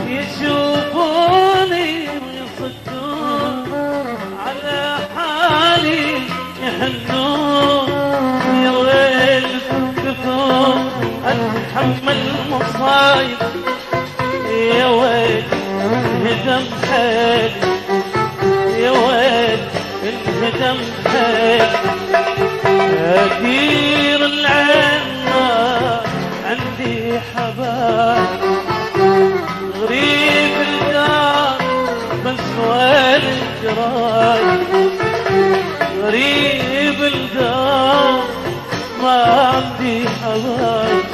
يشوفوني ويصدون على حالي يحنون. يا ويل كثر اتحمل مصايب، يا ويل انهدم حالي، يا ويل انهدم حالي. أدير العين عندي حبايب، غريب الدار بس وين الجرايب. غريب الدار ما عندي حبايب،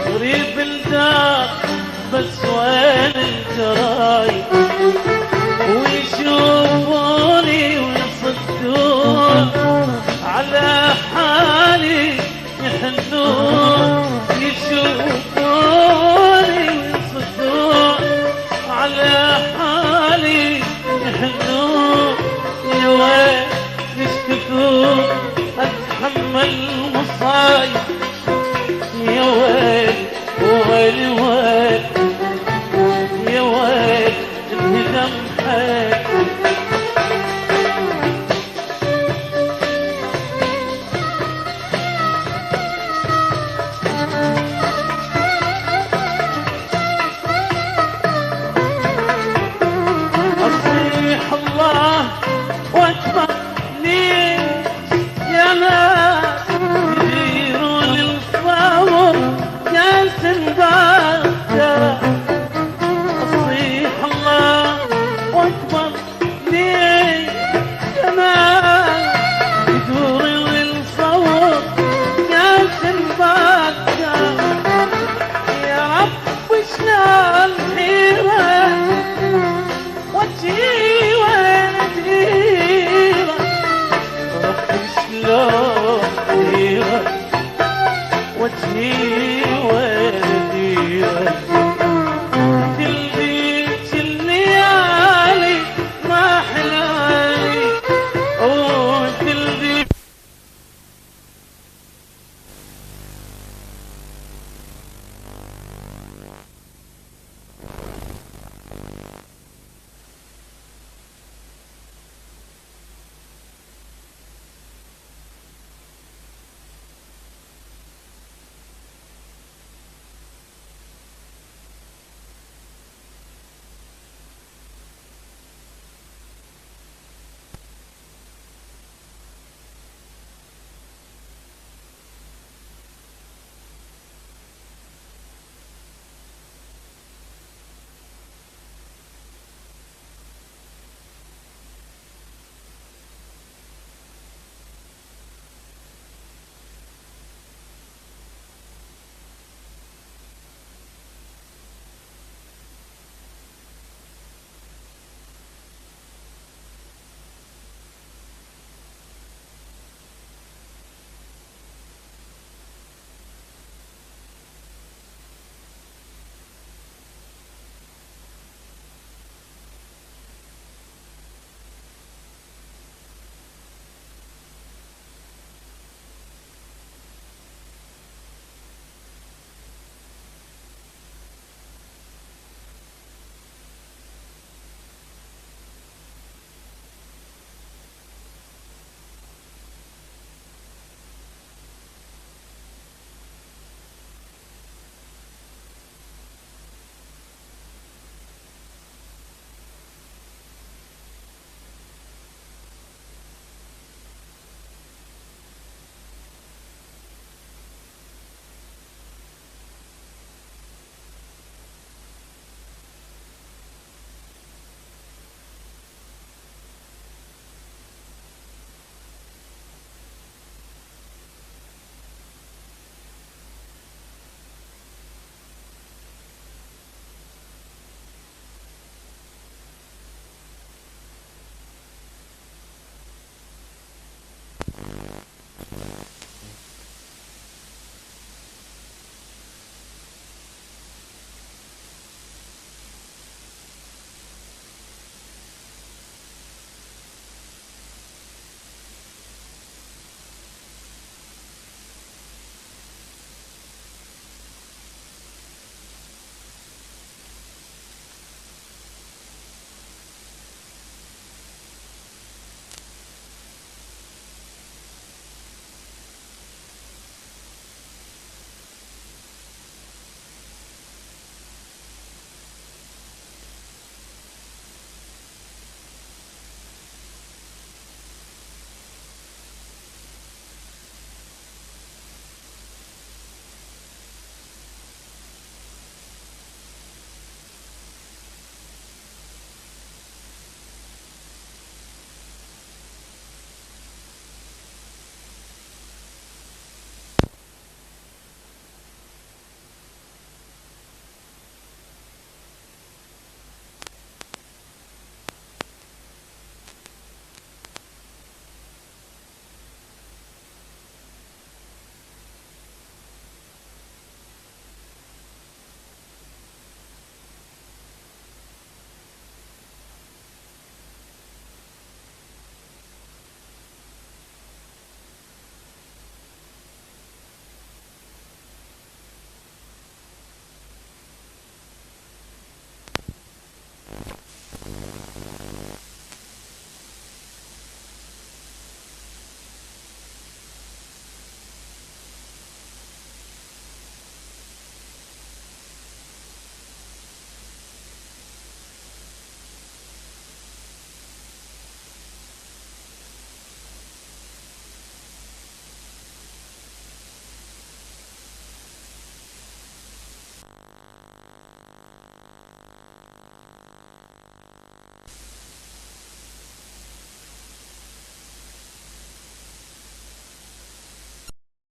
غريب الدار بس وين الجرايب. ويشوفوني ويصدقوني وجهي وردي